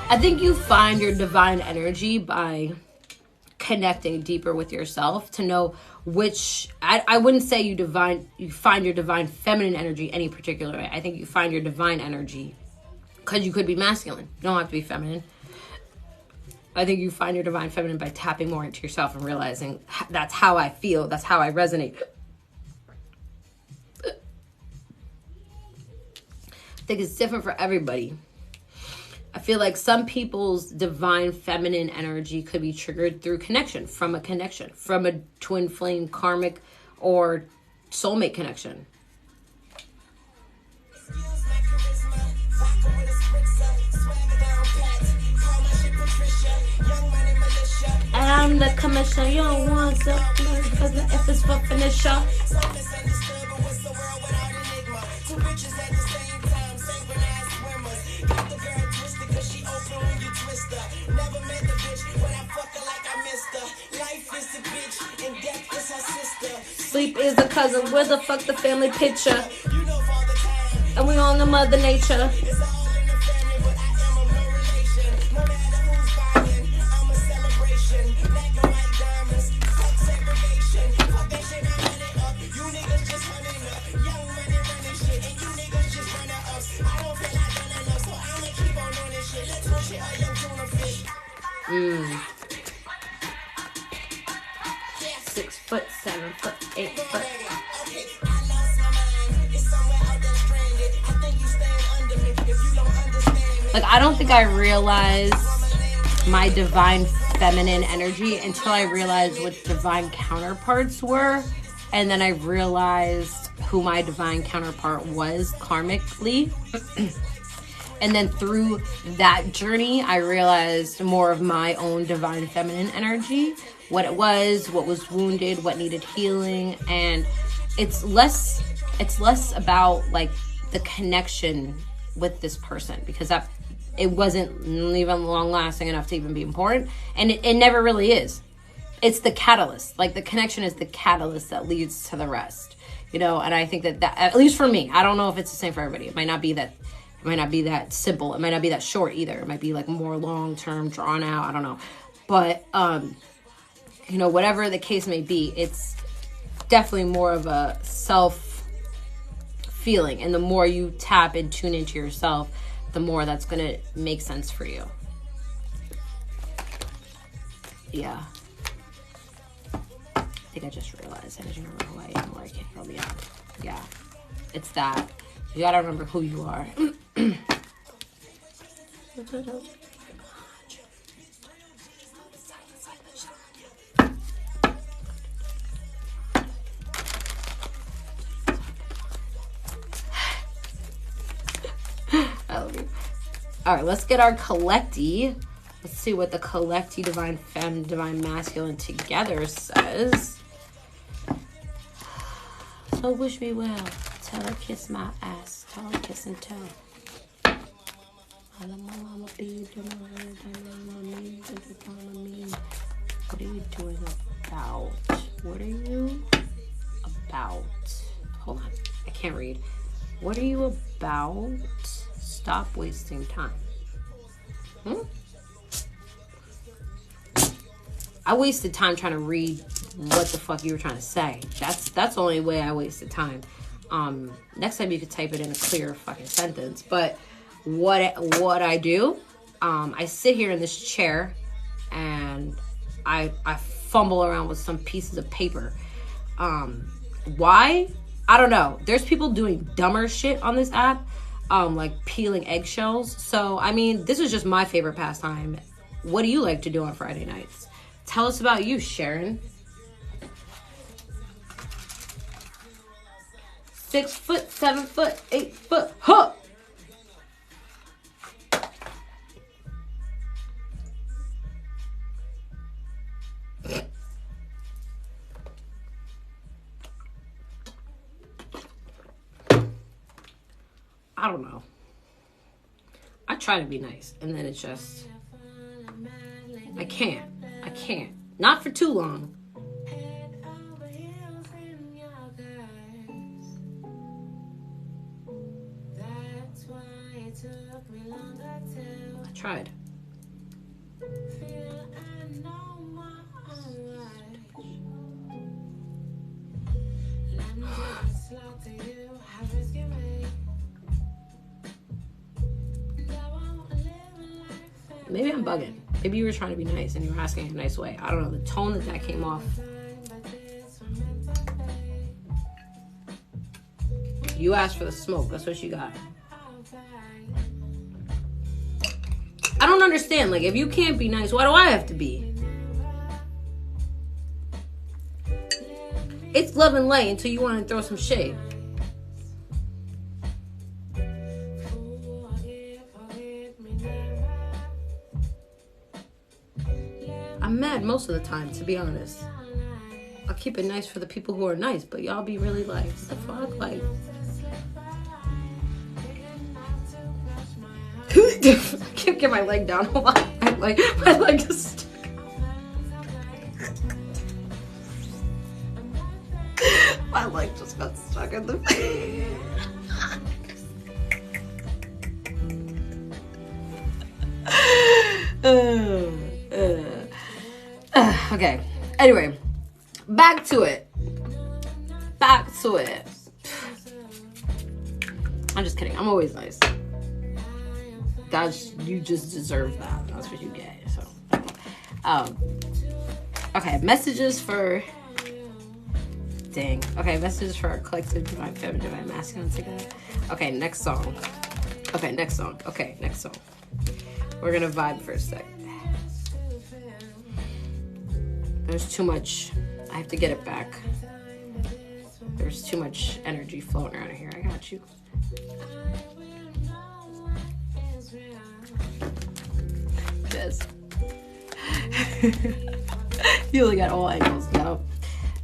I think you find your divine energy by connecting deeper with yourself to know which I wouldn't say you find your divine feminine energy any particular way. I think you find your divine energy because you could be masculine. You don't have to be feminine. I think you find your divine feminine by tapping more into yourself and realizing that's how I feel, that's how I resonate. I think it's different for everybody. I feel like some people's divine feminine energy could be triggered through connection, from a twin flame, karmic, or soulmate connection. I'm the commissioner, you don't want to, because the F is for finisher. Sleep is a cousin, where the fuck the family picture? And we on the mother nature. Mm. 6 foot, 7 foot, 8 foot. Like, I don't think I realized my divine feminine energy until I realized what divine counterparts were. And then I realized who my divine counterpart was karmically. And then through that journey, I realized more of my own divine feminine energy, what it was, what was wounded, what needed healing. And it's less about like the connection with this person, because that it wasn't even long lasting enough to even be important. And it never really is. It's the catalyst. Like the connection is the catalyst that leads to the rest, you know? And I think that at least for me, I don't know if it's the same for everybody. It might not be that simple. It might not be that short either. It might be like more long-term, drawn out. I don't know. But, you know, whatever the case may be, it's definitely more of a self feeling. And the more you tap and tune into yourself, the more that's going to make sense for you. Yeah. I think I just realized I didn't remember who I am, or I can't really out. Yeah. It's that. You got to remember who you are. I love you. All right, let's get our collecti. Let's see what the collecti divine femme, divine masculine together says. So wish me well. Tell her kiss my ass. Tell her kiss and tell. What are you doing about? What are you about? Hold on. I can't read. What are you about? Stop wasting time. I wasted time trying to read what the fuck you were trying to say. That's the only way I wasted time. Next time you could type it in a clear fucking sentence. But what I do, I sit here in this chair and I fumble around with some pieces of paper. Why? I don't know. There's people doing dumber shit on this app, like peeling eggshells. So, I mean, this is just my favorite pastime. What do you like to do on Friday nights? Tell us about you, Sharon. 6 foot, 7 foot, 8 foot, huh? I don't know. I try to be nice, and then it's just, I can't. Not for too long. I tried. Maybe I'm bugging. Maybe you were trying to be nice and you were asking in a nice way. I don't know. The tone that came off. You asked for the smoke. That's what you got. I don't understand. Like, if you can't be nice, why do I have to be? It's love and light until you want to throw some shade. I'm mad most of the time, to be honest. I'll keep it nice for the people who are nice, but y'all be really like, what the fuck? Like, I can't get my leg down. Hold on. My leg is stuck. My leg just got stuck in the face. Okay. Anyway, back to it. I'm just kidding. I'm always nice. You just deserve that. That's what you get. So, okay. Messages for our collective divine feminine, divine masculine together. Okay, next song. We're gonna vibe for a sec. There's too much. I have to get it back. There's too much energy floating around here. I got you. Just healing at all angles,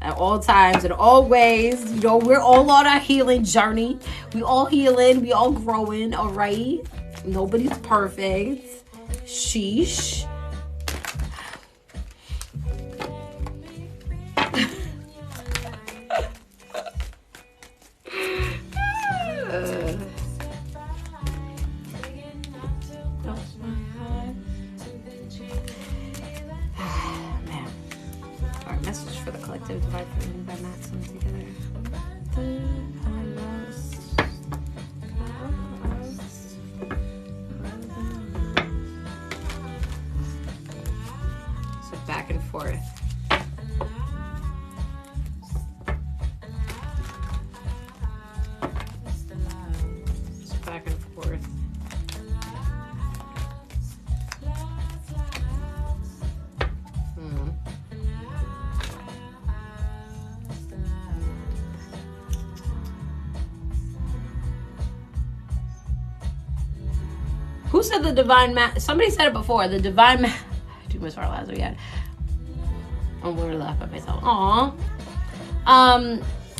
at all times, in all ways. You know, we're all on our healing journey. We all healing, we all growing, all right? Nobody's perfect. Sheesh. Message for the collective divide feminine by masculine together. So back and forth. So back and forth. Who said the divine somebody said it before. The divine too much our last weekend. I'm going to laugh at myself. Aww.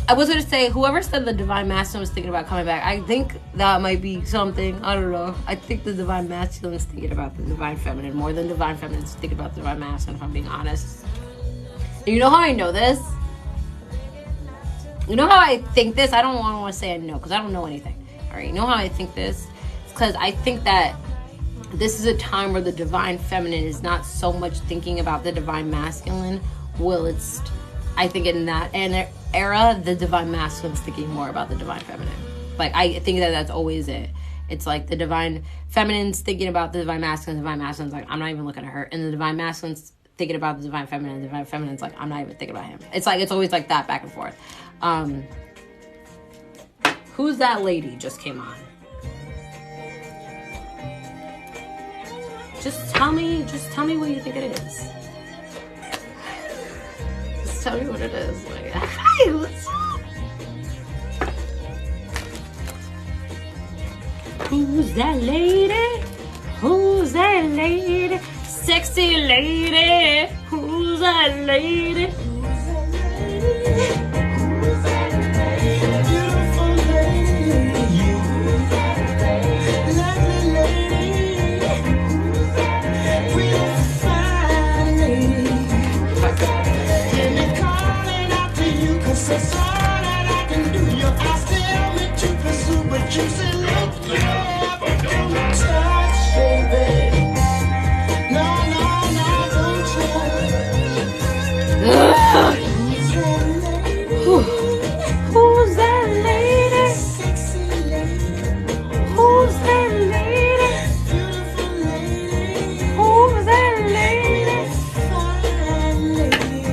I was gonna say whoever said the divine masculine was thinking about coming back. I think that might be something. I don't know. I think the divine masculine is thinking about the divine feminine more than divine feminine is thinking about the divine masculine, if I'm being honest. And you know how I know this? You know how I think this? I don't want to say I know because I don't know anything. All right. You know how I think this? Because I think that this is a time where the divine feminine is not so much thinking about the divine masculine. I think in that era, the divine masculine is thinking more about the divine feminine. Like, I think that that's always it. It's like the divine feminine's thinking about the divine masculine. The divine masculine's like, I'm not even looking at her. And the divine masculine's thinking about the divine feminine. The divine feminine's like, I'm not even thinking about him. It's like, it's always like that back and forth. Who's that lady just came on? Just tell me what you think it is. Just tell me what it is. Like, hi, what's up? Who's that lady? Who's that lady? Sexy lady. Who's that lady? Who's that lady? Beautiful lady. Who's that lady? Lovely lady. Real fine lady. Hear me calling out to you, 'cause that's all that I can do. Your eyes tell me to pursue, but you say look, yeah, but don't touch, baby. Who's that lady? Sexy lady. Who's that lady? Beautiful lady. Who's that lady? Fine lady.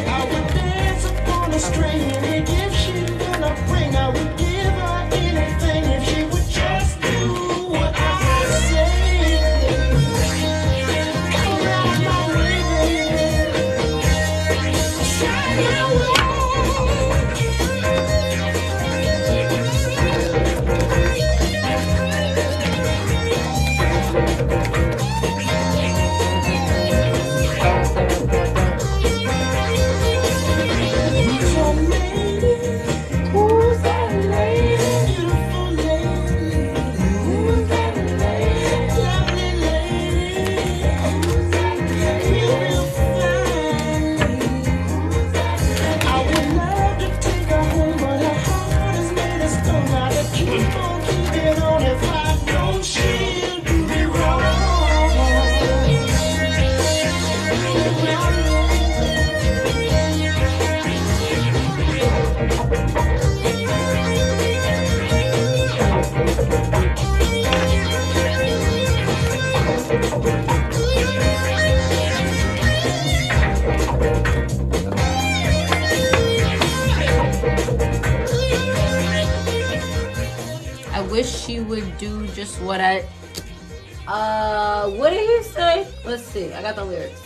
I would dance upon a string, and if she gonna bring, I would give her anything if she would just do what I say. Come around my way, baby. Shine your way. Who's that lady? Beautiful lady. Who's that lady? Lovely lady. Who's that lady? Real fine lady. I would love to take her home, but her heart is made of stone. Gotta keep on keeping on. If I don't, she'll do me wrong. I wish she would do just what what did he say? Let's see. I got the lyrics.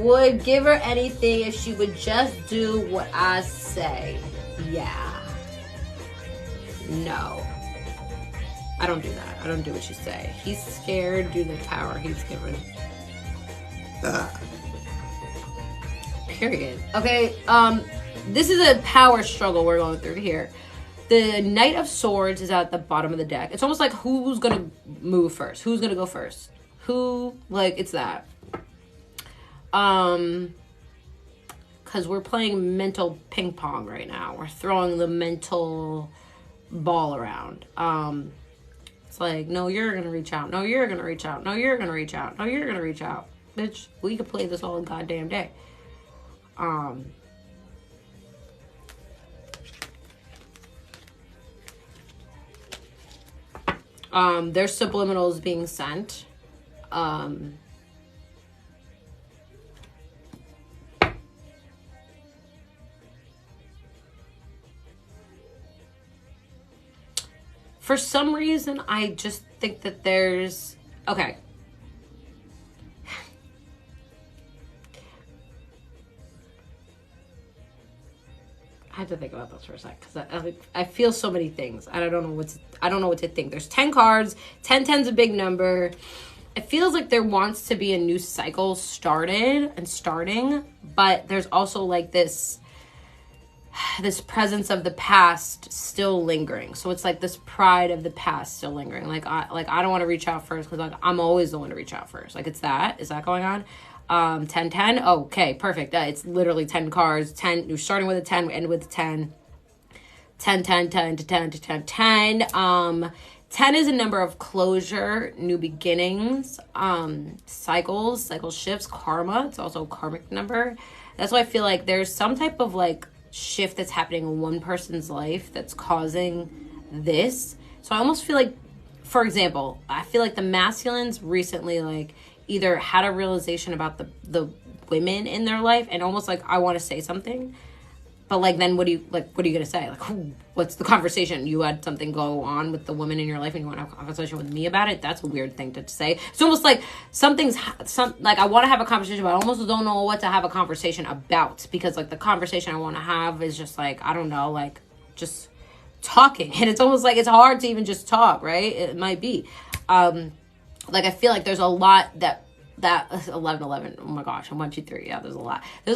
Would give her anything if she would just do what I say. Yeah. No. I don't do that. I don't do what you say. He's scared due to the power he's given. Period. Okay, this is a power struggle we're going through here. The Knight of Swords is at the bottom of the deck. It's almost like who's gonna move first? Who's gonna go first? Who, like, it's that. Because we're playing mental ping pong right now. We're throwing the mental ball around. It's like, no, you're gonna reach out. No, you're gonna reach out. No, you're gonna reach out. No, you're gonna reach out. Bitch, we could play this all goddamn day. There's subliminals being sent. For some reason, I just think that there's... Okay. I have to think about this for a sec because I feel so many things. I don't know what to think. There's 10 cards. 10's a big number. It feels like there wants to be a new cycle starting, but there's also like this presence of the past still lingering. So it's like this pride of the past still lingering. Like I don't want to reach out first because like I'm always the one to reach out first. Like it's that. Is that going on? 10. Oh, okay, perfect. It's literally 10 cards. 10. You're starting with a 10. We end with a 10. 10 to 10. 10 is a number of closure, new beginnings, cycle shifts, karma. It's also a karmic number. That's why I feel like there's some type of like shift that's happening in one person's life that's causing this. So I almost feel like, for example, I feel like the masculines recently like either had a realization about the women in their life and almost like, I want to say something, but like, then what are you going to say? Like, what's the conversation? You had something go on with the women in your life and you want to have a conversation with me about it? That's a weird thing to say. It's almost like like I want to have a conversation, but I almost don't know what to have a conversation about because like the conversation I want to have is just like, I don't know, like just talking. And it's almost like it's hard to even just talk, right? It might be. Like, I feel like there's a lot that 11, oh my gosh, 1, 2, 3. Yeah, there's a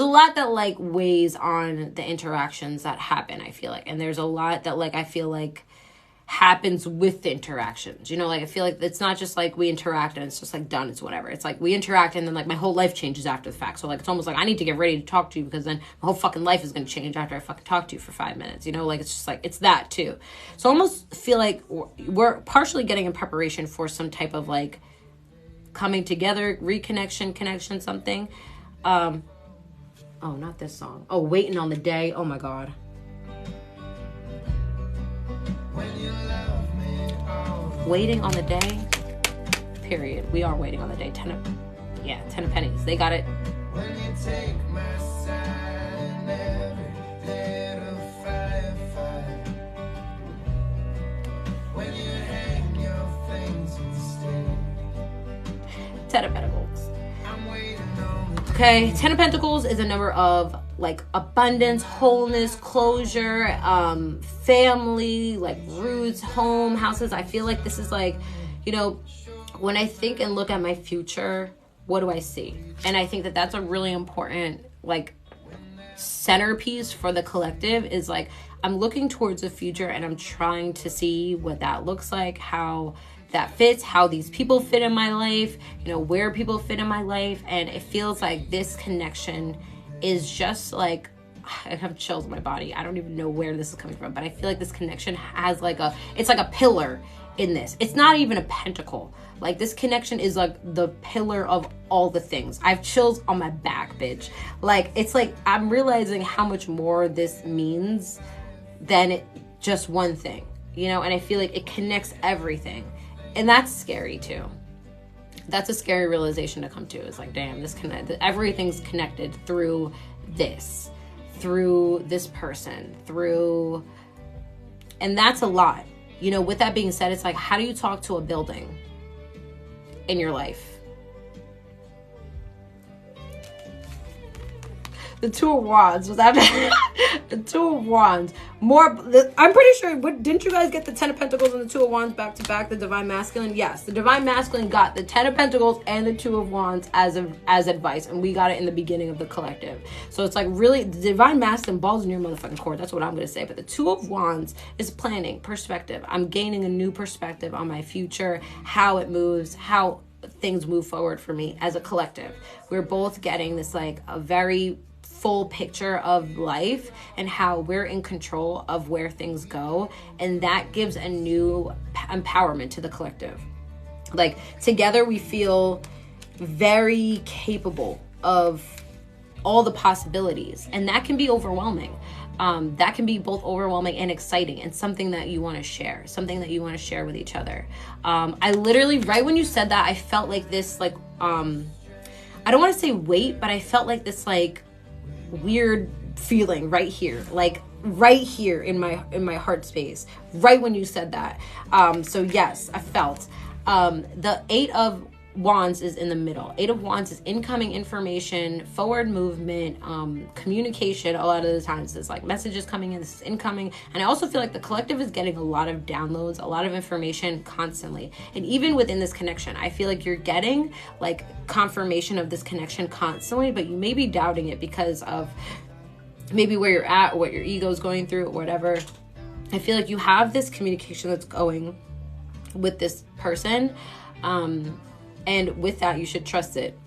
lot that like weighs on the interactions that happen, I feel like. And there's a lot that like, I feel like happens with the interactions, you know, like I feel like it's not just like we interact and it's just like done, it's whatever. It's like we interact and then like my whole life changes after the fact. So like, it's almost like I need to get ready to talk to you because then my whole fucking life is going to change after I fucking talk to you for 5 minutes, you know, like it's just like, it's that too. So I almost feel like we're partially getting in preparation for some type of like coming together, reconnection, connection, something. Oh, not this song. Oh, Waiting on the Day. Oh my God. Waiting on the day, period. We are waiting on the day. 10 of pennies. They got it. When you take my side, never let a fire. When you hang your things instead. 10 of Pentacles. Okay, 10 of Pentacles is a number of like abundance, wholeness, closure, family, like roots, home, houses. I feel like this is like, you know, when I think and look at my future, what do I see? And I think that that's a really important like centerpiece for the collective is like, I'm looking towards the future and I'm trying to see what that looks like, how that fits, how these people fit in my life, you know, where people fit in my life. And it feels like this connection is just like, I have chills in my body. I don't even know where this is coming from, but I feel like this connection has like it's like a pillar in this. It's not even a pentacle. Like this connection is like the pillar of all the things. I have chills on my back, bitch. Like, it's like, I'm realizing how much more this means than just one thing, you know? And I feel like it connects everything. And that's scary too. That's a scary realization to come to. It's like, damn, everything's connected through this person, and that's a lot. You know, with that being said, it's like, how do you talk to a building in your life? The Two of Wands was after the Two of Wands. I'm pretty sure, didn't you guys get the Ten of Pentacles and the Two of Wands back to back, the Divine Masculine? Yes, the Divine Masculine got the Ten of Pentacles and the Two of Wands as advice, and we got it in the beginning of the collective. So it's like really, the Divine Masculine balls in your motherfucking court. That's what I'm going to say. But the Two of Wands is planning, perspective. I'm gaining a new perspective on my future, how it moves, how things move forward for me as a collective. We're both getting this like a very full picture of life and how we're in control of where things go, and that gives a new empowerment to the collective. Like together we feel very capable of all the possibilities, and that can be overwhelming. That can be both overwhelming and exciting, and something that you want to share, with each other. I literally, right when you said that, I felt like this, like, I don't want to say weight, but I felt like this, like, weird feeling right here, like right here in my heart space, right when you said that. So yes, I felt, the Eight of Wands is in the middle. Eight of Wands is incoming information, forward movement, communication. A lot of the times it's like messages coming in, this is incoming. And I also feel like the collective is getting a lot of downloads, a lot of information constantly. And even within this connection, I feel like you're getting like confirmation of this connection constantly, but you may be doubting it because of maybe where you're at or what your ego is going through or whatever. I feel like you have this communication that's going with this person. And with that, you should trust it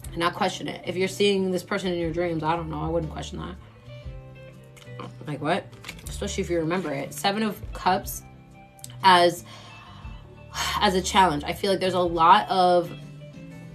and not question it. If you're seeing this person in your dreams, I don't know, I wouldn't question that. Like what? Especially if you remember it. Seven of Cups as a challenge. I feel like there's a lot of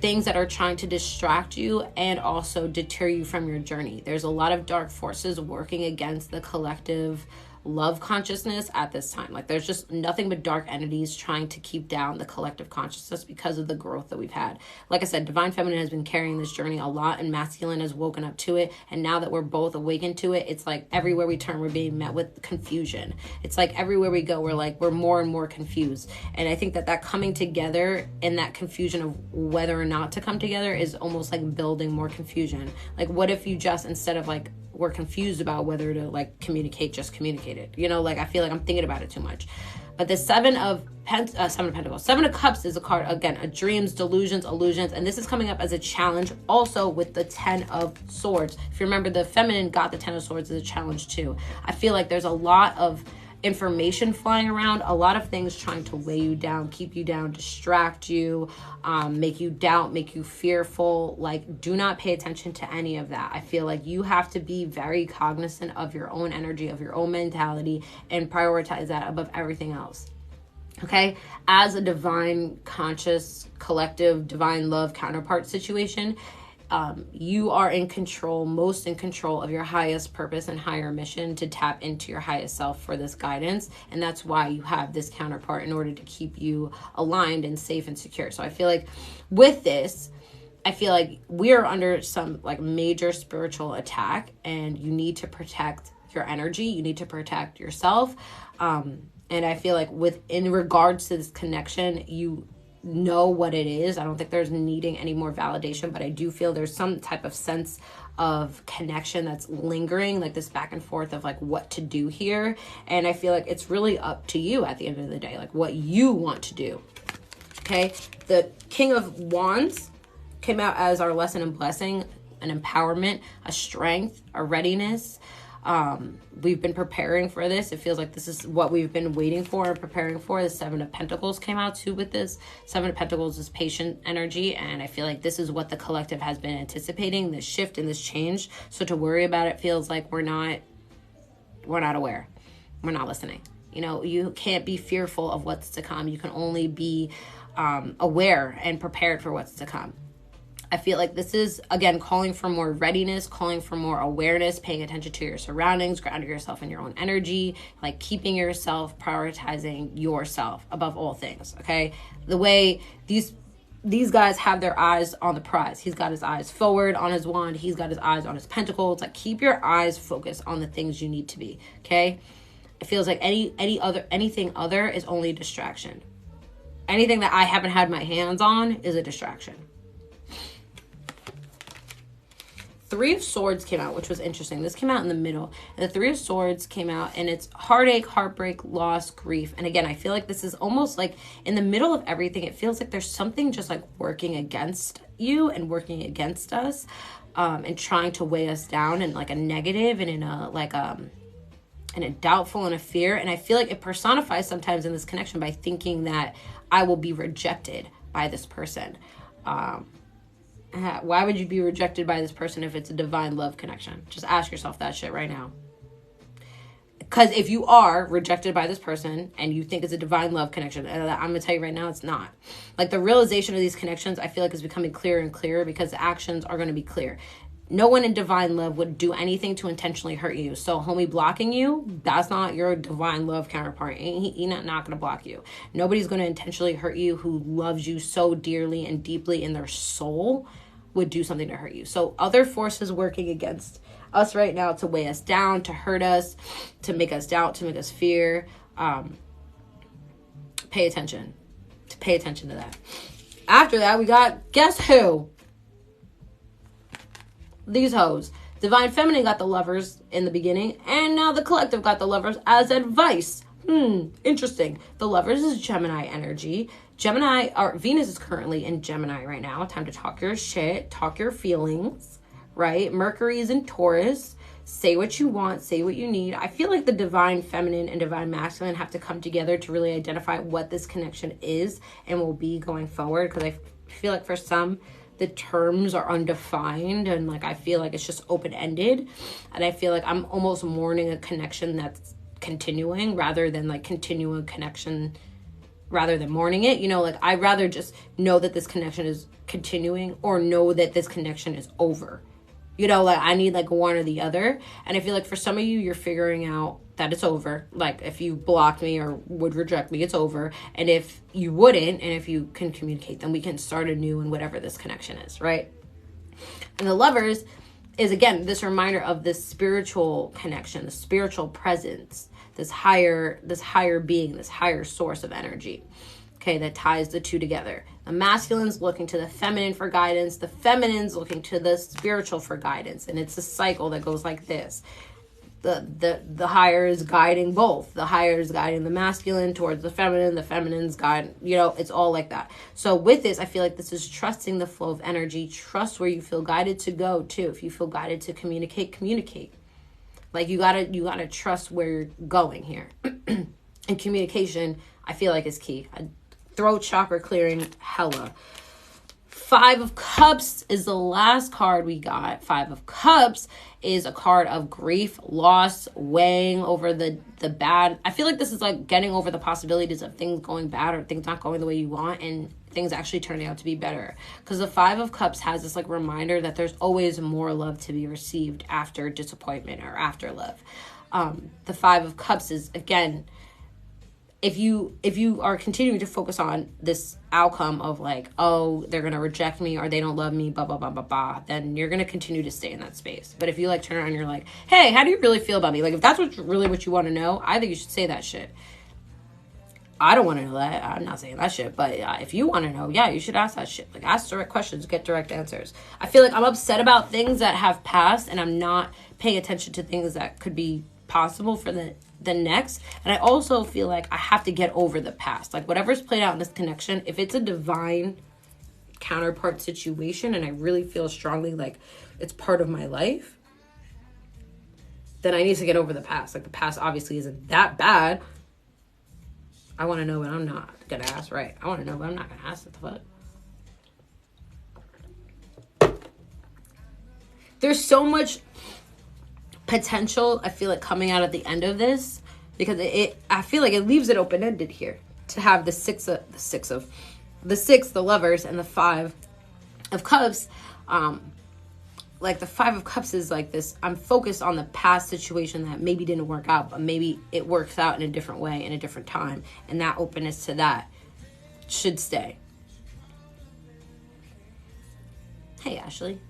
things that are trying to distract you and also deter you from your journey. There's a lot of dark forces working against the collective love consciousness at this time. Like there's just nothing but dark entities trying to keep down the collective consciousness because of the growth that we've had. Like I said, Divine Feminine has been carrying this journey a lot, and Masculine has woken up to it. And now that we're both awakened to it, it's like everywhere we turn, we're being met with confusion. It's like everywhere we go, we're more and more confused. And I think that coming together and that confusion of whether or not to come together is almost like building more confusion. Like what if you just, instead of like, we're confused about whether to like communicate, just communicate it. You know, like I feel like I'm thinking about it too much. But the Seven of Pentacles, Seven of Cups is a card, again, a dreams, delusions, illusions. And this is coming up as a challenge also with the Ten of Swords. If you remember, the feminine got the Ten of Swords as a challenge too. I feel like there's a lot of information flying around, a lot of things trying to weigh you down, keep you down, distract you, make you doubt, make you fearful. Like, do not pay attention to any of that. I feel like you have to be very cognizant of your own energy, of your own mentality, and prioritize that above everything else. Okay? As a divine, conscious, collective, divine love counterpart situation, you are in control, most in control of your highest purpose and higher mission to tap into your highest self for this guidance. And that's why you have this counterpart, in order to keep you aligned and safe and secure. So I feel like with this, I feel like we're under some like major spiritual attack, and you need to protect your energy. You need to protect yourself. And I feel like in regards to this connection, you know what it is. I don't think there's needing any more validation, but I do feel there's some type of sense of connection that's lingering, like this back and forth of like what to do here. And I feel like it's really up to you at the end of the day, like what you want to do. Okay. The King of Wands came out as our lesson and blessing, an empowerment, a strength, a readiness. We've been preparing for this. It feels like this is what we've been waiting for and preparing for. The Seven of Pentacles came out too with this. Seven of Pentacles is patient energy, and I feel like this is what the collective has been anticipating, this shift and this change. So to worry about it feels like we're not aware. We're not listening. You know, you can't be fearful of what's to come. You can only be aware and prepared for what's to come. I feel like this is, again, calling for more readiness, calling for more awareness, paying attention to your surroundings, grounding yourself in your own energy, like keeping yourself, prioritizing yourself above all things, okay? The way these guys have their eyes on the prize. He's got his eyes forward on his wand. He's got his eyes on his pentacle. It's like, keep your eyes focused on the things you need to be, okay? It feels like anything other is only a distraction. Anything that I haven't had my hands on is a distraction. Three of Swords came out, which was interesting. This came out in the middle. And the Three of Swords came out, and it's heartache, heartbreak, loss, grief. And again, I feel like this is almost like in the middle of everything, it feels like there's something just like working against you and working against us, and trying to weigh us down in like a negative and in a like and a doubtful and a fear. And I feel like it personifies sometimes in this connection by thinking that I will be rejected by this person. Why would you be rejected by this person if it's a divine love connection? Just ask yourself that shit right now. Because if you are rejected by this person and you think it's a divine love connection, I'm going to tell you right now, it's not. Like, the realization of these connections, I feel like, is becoming clearer and clearer because the actions are going to be clear. No one in divine love would do anything to intentionally hurt you. So homie blocking you, that's not your divine love counterpart. He's not going to block you. Nobody's going to intentionally hurt you who loves you so dearly and deeply in their soul would do something to hurt you. So other forces working against us right now to weigh us down, to hurt us, to make us doubt, to make us fear. Pay attention. To pay attention to that. After that, we got, guess who? These hoes. Divine Feminine got the Lovers in the beginning, and now the Collective got the Lovers as advice. Interesting. The Lovers is Gemini energy. Gemini, or Venus is currently in Gemini right now. Time to talk your shit, talk your feelings, right? Mercury is in Taurus. Say what you want, say what you need. I feel like the Divine Feminine and Divine Masculine have to come together to really identify what this connection is and will be going forward, because I feel like for some, the terms are undefined, and like I feel like it's just open-ended, and I feel like I'm almost mourning a connection that's continuing rather than like continuing a connection rather than mourning it. You know, like I'd rather just know that this connection is continuing or know that this connection is over. You know, like I need like one or the other. And I feel like for some of you, you're figuring out that it's over. Like if you blocked me or would reject me, it's over. And if you wouldn't, and if you can communicate, then we can start anew in whatever this connection is, right? And the Lovers is, again, this reminder of this spiritual connection, the spiritual presence, this higher being, this higher source of energy, okay, that ties the two together. The masculine's looking to the feminine for guidance. The feminine's looking to the spiritual for guidance. And it's a cycle that goes like this. The higher is guiding both. The higher is guiding the masculine towards the feminine. The feminine's guiding, you know, it's all like that. So with this, I feel like this is trusting the flow of energy. Trust where you feel guided to go too. If you feel guided to communicate, communicate. Like you gotta trust where you're going here. And communication, I feel like, is key. Throat chakra clearing, hella. 5 of Cups is the last card we got. 5 of Cups is a card of grief, loss, weighing over the bad. I feel like this is like getting over the possibilities of things going bad or things not going the way you want and things actually turning out to be better. Because the 5 of Cups has this like reminder that there's always more love to be received after disappointment or after love. The 5 of Cups is, again, if you are continuing to focus on this outcome of like, oh, they're going to reject me or they don't love me, blah, blah, blah, blah, blah, then you're going to continue to stay in that space. But if you like turn around and you're like, hey, how do you really feel about me? Like, if that's what you want to know, I think you should say that shit. I don't want to know that. I'm not saying that shit. But if you want to know, yeah, you should ask that shit. Like, ask direct questions, get direct answers. I feel like I'm upset about things that have passed and I'm not paying attention to things that could be possible for the next. And I also feel like I have to get over the past. Like whatever's played out in this connection, if it's a divine counterpart situation and I really feel strongly like it's part of my life, then I need to get over the past. Like the past obviously isn't that bad. I want to know, but I'm not gonna ask, right? I want to know, but I'm not gonna ask. What the fuck? There's so much potential, I feel like, coming out at the end of this, because I feel like it leaves it open-ended here to have the six, the Lovers, and the 5 of Cups. Like the 5 of Cups is like this, I'm focused on the past situation that maybe didn't work out, but maybe it works out in a different way, in a different time, and that openness to that should stay. Hey, Ashley.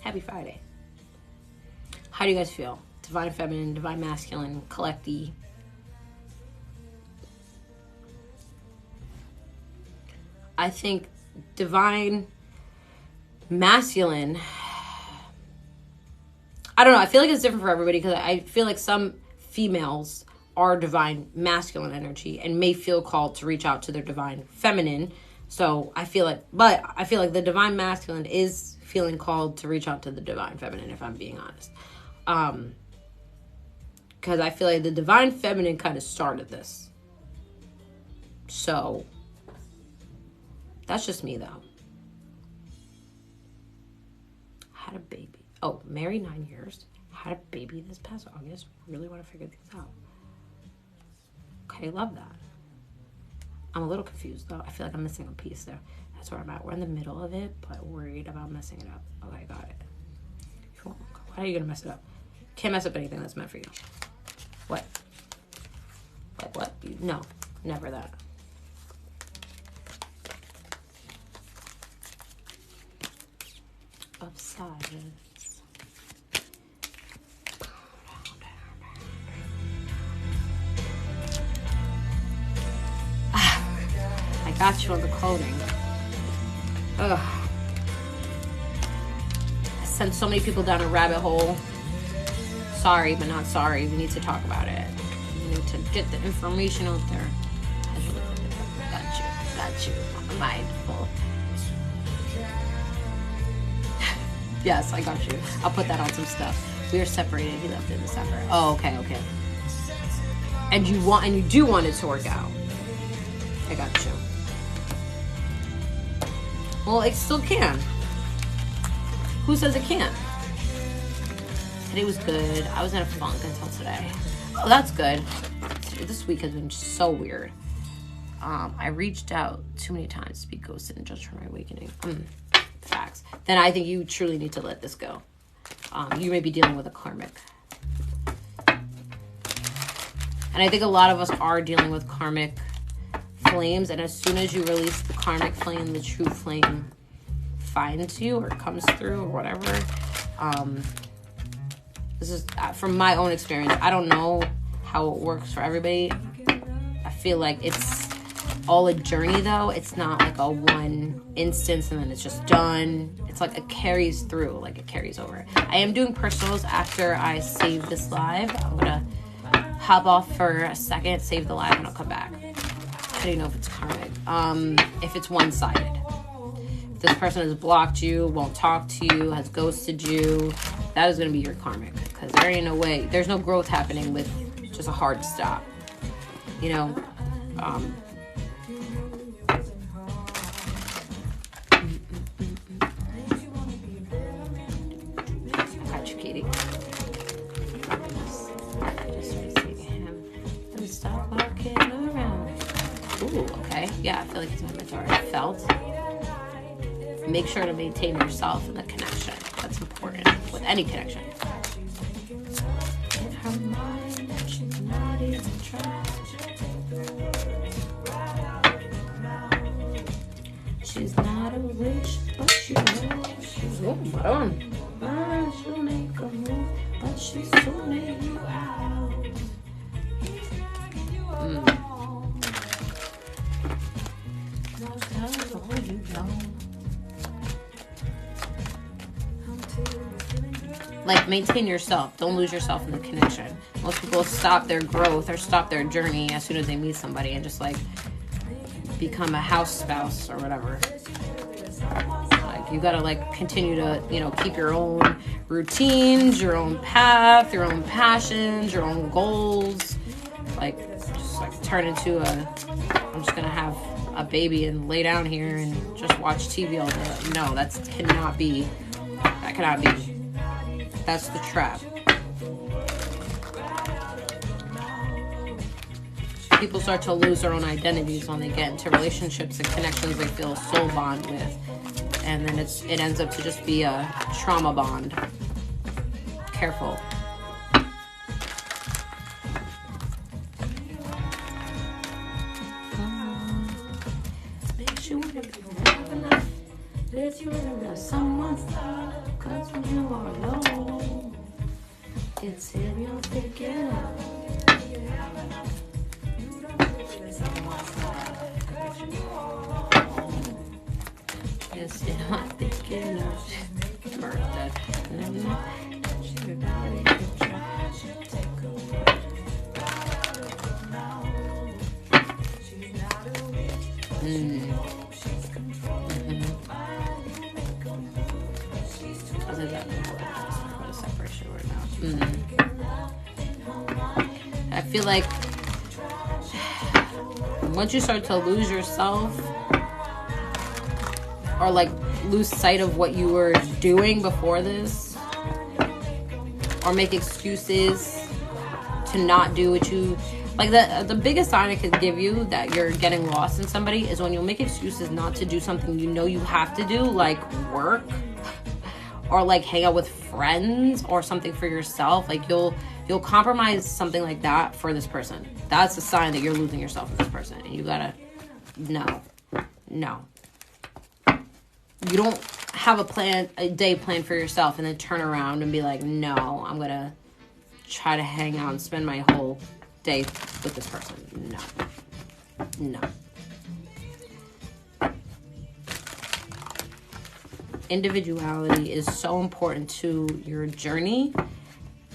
Happy Friday. How do you guys feel? Divine Feminine, Divine Masculine, Collective. I think Divine Masculine I don't know. I feel like it's different for everybody because I feel like some females are divine masculine energy and may feel called to reach out to their divine feminine. So I feel like the divine masculine is feeling called to reach out to the divine feminine, if I'm being honest. Because I feel like the divine feminine kind of started this. So that's just me, though. Had a baby. Oh, married 9 years. Had a baby this past August. Really want to figure things out. Okay, love that. I'm a little confused, though. I feel like I'm missing a piece there. That's where I'm at. We're in the middle of it, but worried about messing it up. Okay, got it. Why are you going to mess it up? Can't mess up anything that's meant for you. What? Like what? No, never that. Of sides. I got you on the clothing. Ugh. I sent so many people down a rabbit hole. Sorry, but not sorry. We need to talk about it. We need to get the information out there. Got you. I'm mindful. Yes, I got you. I'll put that on some stuff. We are separated. He left in December. Oh, okay. And you do want it to work out. I got you. Well, it still can. Who says it can't? Today was good. I was in a funk until today. Oh, that's good. This week has been so weird. I reached out too many times to be ghosted and judged for my awakening. Facts. Then I think you truly need to let this go. You may be dealing with a karmic. And I think a lot of us are dealing with karmic flames, and as soon as you release the karmic flame, the true flame finds you or comes through or whatever. This is from my own experience. I don't know how it works for everybody. I feel like it's all a journey, though. It's not like a one instance and then it's just done. It's like it carries through, like it carries over. I am doing personals after I save this live. I'm gonna hop off for a second, save the live, and I'll come back. How do you know if it's karmic? If it's one-sided. If this person has blocked you, won't talk to you, has ghosted you, that is going to be your karmic. Because there ain't no way. There's no growth happening with just a hard stop. You know? I got you, Katie. Stop walking around. Ooh, okay. Yeah, I feel like it's my mentor. I felt. Make sure to maintain yourself in the connection. That's important with any connection. In her mind, she's not even trying. She's not a witch, but she knows she's she'll make a move, but she's tuning you out. Like, maintain yourself. Don't lose yourself in the connection. Most people stop their growth or stop their journey as soon as they meet somebody and just like become a house spouse or whatever. Like, you gotta like continue to, you know, keep your own routines, your own path, your own passions, your own goals. Like, just like turn into I'm just gonna have a baby and lay down here and just watch TV all day. No, that cannot be. That's the trap. People start to lose their own identities when they get into relationships and connections they feel soul bond with, and then it ends up to just be a trauma bond. Careful. Let you know someone's love, 'cause when you are alone, it's him you're thinking of. It's him I'm thinking of. Birthday. feel like once you start to lose yourself, or like lose sight of what you were doing before this, or make excuses to not do what you like, the biggest sign I could give you that you're getting lost in somebody is when you'll make excuses not to do something you know you have to do, like work or like hang out with friends or something for yourself. Like you'll compromise something like that for this person. That's a sign that you're losing yourself with this person, and you gotta no. You don't have a day planned for yourself and then turn around and be like, no, I'm gonna try to hang out and spend my whole day with this person. No. Individuality is so important to your journey,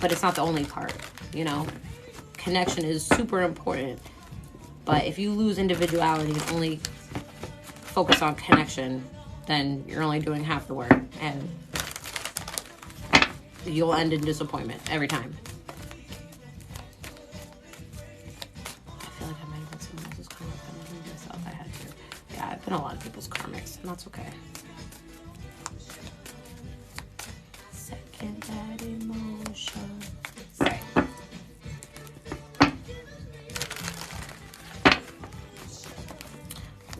but it's not the only part, you know. Connection is super important, but if you lose individuality and only focus on connection, then you're only doing half the work, and you'll end in disappointment every time. I feel like I might have been someone else's karmic, but not myself. I had to. Yeah, I've been a lot of people's karmics, and that's okay. Second that emotion. Sorry.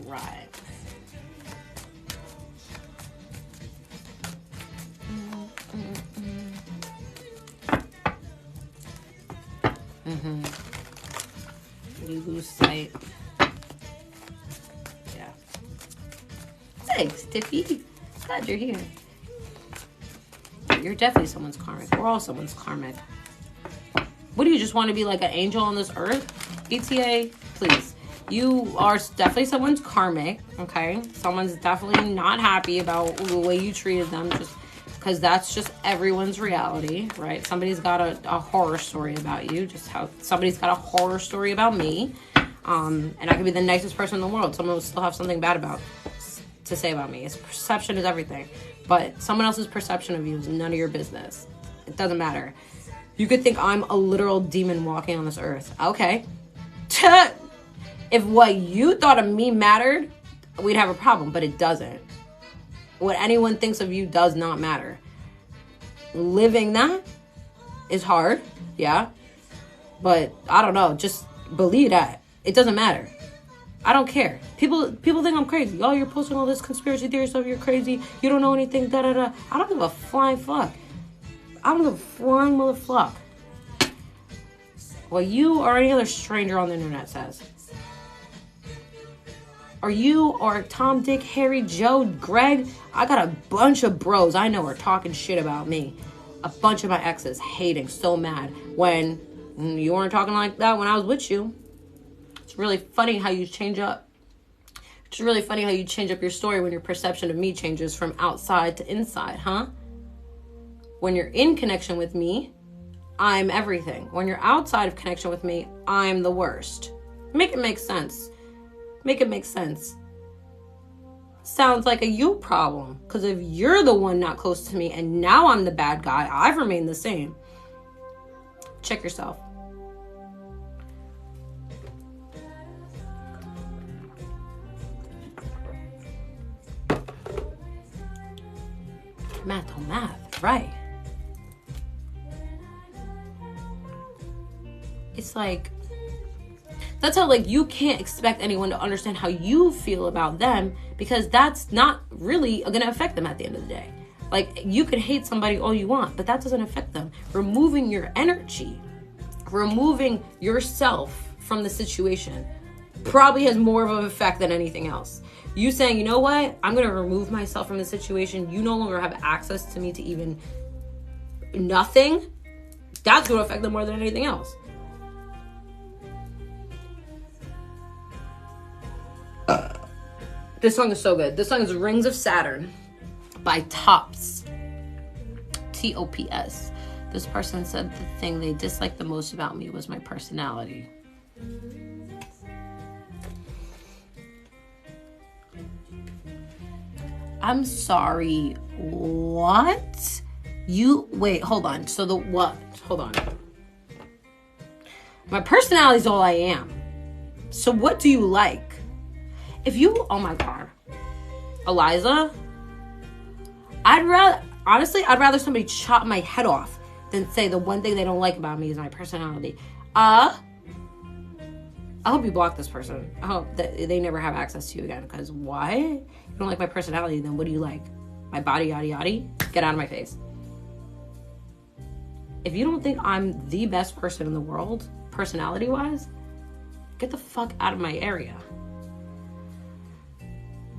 Right. You lose sight. Yeah. Thanks, Tiffy. Glad you're here. You're definitely someone's karmic. We're all someone's karmic. What do you just want to be like an angel on this earth? ETA, please. You are definitely someone's karmic, okay? Someone's definitely not happy about the way you treated them, just because that's just everyone's reality, right? Somebody's got a horror story about you, just how somebody's got a horror story about me. And I could be the nicest person in the world. Someone will still have something bad to say about me. It's perception is everything. But someone else's perception of you is none of your business. It doesn't matter. You could think I'm a literal demon walking on this earth. Okay. If what you thought of me mattered, we'd have a problem, but it doesn't. What anyone thinks of you does not matter. Living that is hard, yeah. But I don't know, just believe that. It doesn't matter. I don't care. People think I'm crazy. Oh, you're posting all this conspiracy theory stuff, you're crazy. You don't know anything, da-da-da. I don't give a flying fuck. I don't give a flying motherfuck what you or any other stranger on the internet says. Or you or Tom, Dick, Harry, Joe, Greg. I got a bunch of bros I know are talking shit about me. A bunch of my exes hating, so mad when you weren't talking like that when I was with you. It's really funny how you change up. It's really funny how you change up your story when your perception of me changes from outside to inside, huh? When you're in connection with me, I'm everything. When you're outside of connection with me, I'm the worst. Make it make sense. Make it make sense. Sounds like a you problem. Because if you're the one not close to me and now I'm the bad guy, I've remained the same. Check yourself. Math on math, right. It's like, that's how, like, you can't expect anyone to understand how you feel about them, because that's not really going to affect them at the end of the day. Like, you can hate somebody all you want, but that doesn't affect them. Removing your energy, removing yourself from the situation probably has more of an effect than anything else. You saying, you know what, I'm going to remove myself from the situation. You no longer have access to me to even nothing. That's going to affect them more than anything else. This song is so good. This song is Rings of Saturn by Tops. Tops. This person said the thing they disliked the most about me was my personality. I'm sorry. What? Wait, hold on. So the what? Hold on. My personality is all I am. So what do you like? If you, oh my God, Eliza, I'd rather somebody chop my head off than say the one thing they don't like about me is my personality. I hope you block this person. I hope that they never have access to you again. Because why? You don't like my personality, then what do you like? My body, yada yada? Get out of my face. If you don't think I'm the best person in the world, personality-wise, get the fuck out of my area.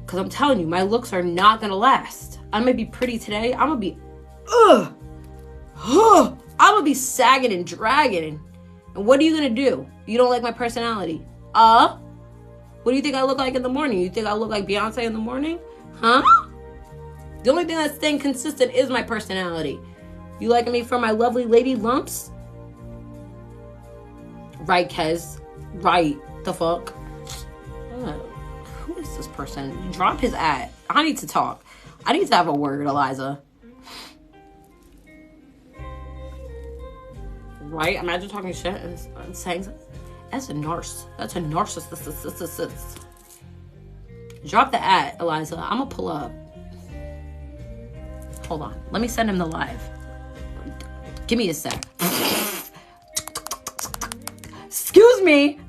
Because I'm telling you, my looks are not going to last. I may be pretty today. I'm going to be, I'm going to be sagging and dragging. And what are you going to do? You don't like my personality. What do you think I look like in the morning? You think I look like Beyonce in the morning? Huh? The only thing that's staying consistent is my personality. You liking me for my lovely lady lumps? Right, Kez. Right. The fuck? Who is this person? Drop his ad. I need to talk. I need to have a word, Eliza. Right? Imagine talking shit and saying that's a narcissist. Drop the ad, Eliza. I'm gonna pull up. Hold on. Let me send him the live. Give me a sec. Excuse me.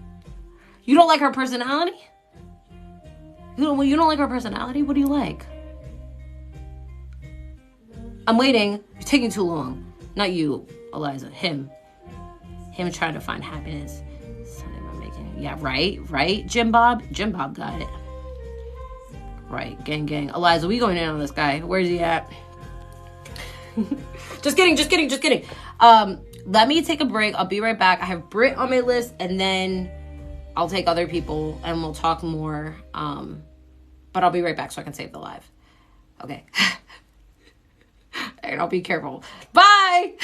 You don't like her personality? You don't like her personality? What do you like? I'm waiting. You're taking too long. Not you, Eliza. Him trying to find happiness. Something I'm making. Yeah, right. Jim Bob got it. Right, gang. Eliza, we going in on this guy. Where's he at? Just kidding. Let me take a break. I'll be right back. I have Britt on my list, and then I'll take other people, and we'll talk more. But I'll be right back so I can save the live. Okay. And I'll be careful. Bye!